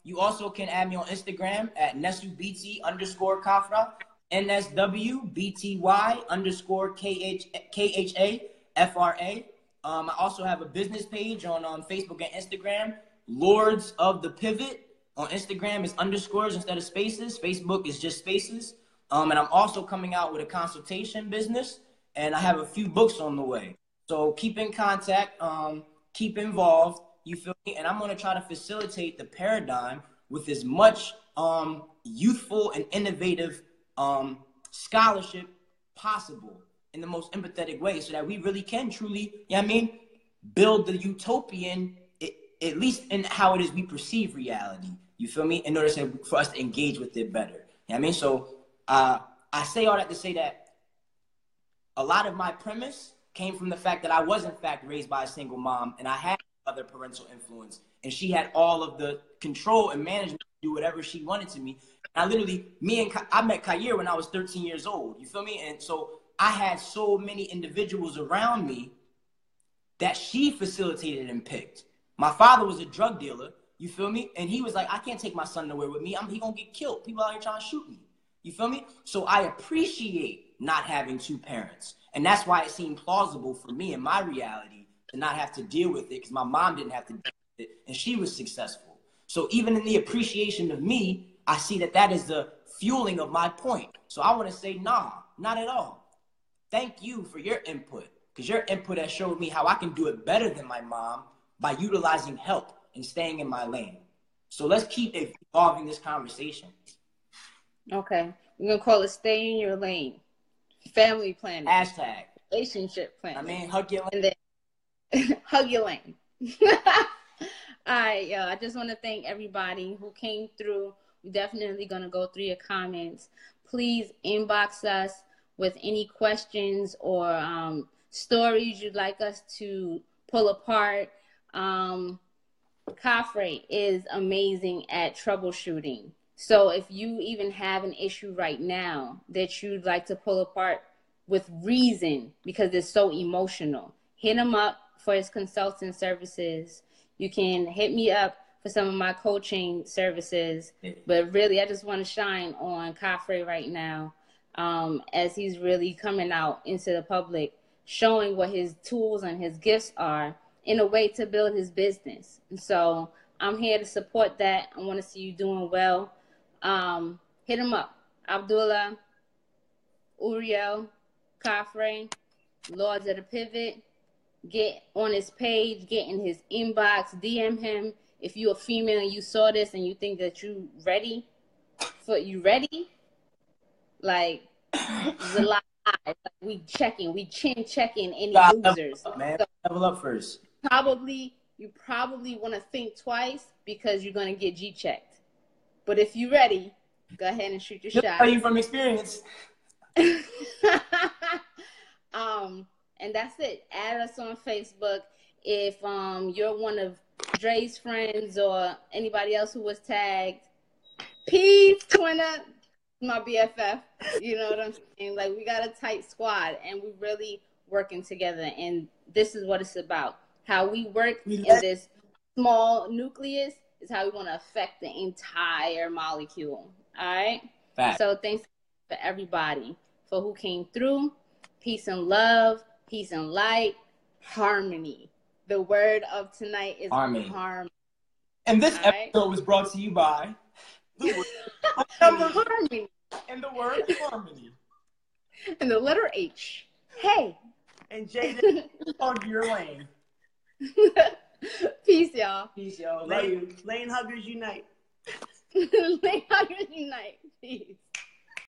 You also can add me on Instagram at NSWBT_Kafra, NSWBTY_KHAFRA. I also have a business page on Facebook and Instagram, Lords of the Pivot. On Instagram is underscores instead of spaces. Facebook is just spaces. And I'm also coming out with a consultation business, and I have a few books on the way. So keep in contact, keep involved, you feel me? And I'm going to try to facilitate the paradigm with as much youthful and innovative scholarship possible in the most empathetic way, so that we really can truly, build the utopian, at least in how it is we perceive reality, you feel me? In order for us to engage with it better. So I say all that to say that a lot of my premise came from the fact that I was in fact raised by a single mom, and I had other parental influence, and she had all of the control and management to do whatever she wanted to me. And I met Khayr when I was 13 years old, you feel me? And so I had so many individuals around me that she facilitated and picked. My father was a drug dealer, you feel me? And he was like, I can't take my son nowhere with me. He gonna get killed. People out here trying to shoot me. You feel me? So I appreciate not having two parents. And that's why it seemed plausible for me in my reality to not have to deal with it, because my mom didn't have to deal with it, and she was successful. So even in the appreciation of me, I see that is the fueling of my point. So I want to say, nah, not at all. Thank you for your input, because your input has showed me how I can do it better than my mom by utilizing help and staying in my lane. So let's keep evolving this conversation. Okay. We're going to call it Stay in Your Lane. Family planning. Hashtag. Relationship planning. Hug your lane. And then hug your lane. All right, yo. I just want to thank everybody who came through. We're definitely going to go through your comments. Please inbox us with any questions or stories you'd like us to pull apart. Kafre is amazing at troubleshooting. So if you even have an issue right now that you'd like to pull apart with reason because it's so emotional, hit him up for his consulting services. You can hit me up for some of my coaching services. But really, I just want to shine on Kafre right now as he's really coming out into the public, showing what his tools and his gifts are in a way to build his business. And so I'm here to support that. I want to see you doing well. Hit him up. Abdullah, Uriel, Kafre, Lords of the Pivot. Get on his page, get in his inbox, DM him. If you're a female and you saw this and you think that you ready, like, there's a lot of eyes. Like, we chin checking any losers. Level up, man. So Level up first. you probably want to think twice because you're going to get G-checked. But if you're ready, go ahead and shoot your shot. Tell you from experience. And that's it. Add us on Facebook. If you're one of Dre's friends or anybody else who was tagged, Peace, Twinna, my BFF. You know what I'm saying? Like, we got a tight squad, and we're really working together. And this is what it's about. How we work in this small nucleus is how we want to affect the entire molecule. All right? Fact. So thanks for everybody for who came through. Peace and love, peace and light, harmony. The word of tonight is harmony. And this episode was brought to you by the word harmony. And the word harmony. And the letter H. Hey. And Jaden on your lane. Peace, y'all. Peace, y'all. Lane huggers unite. Lane huggers unite. Peace.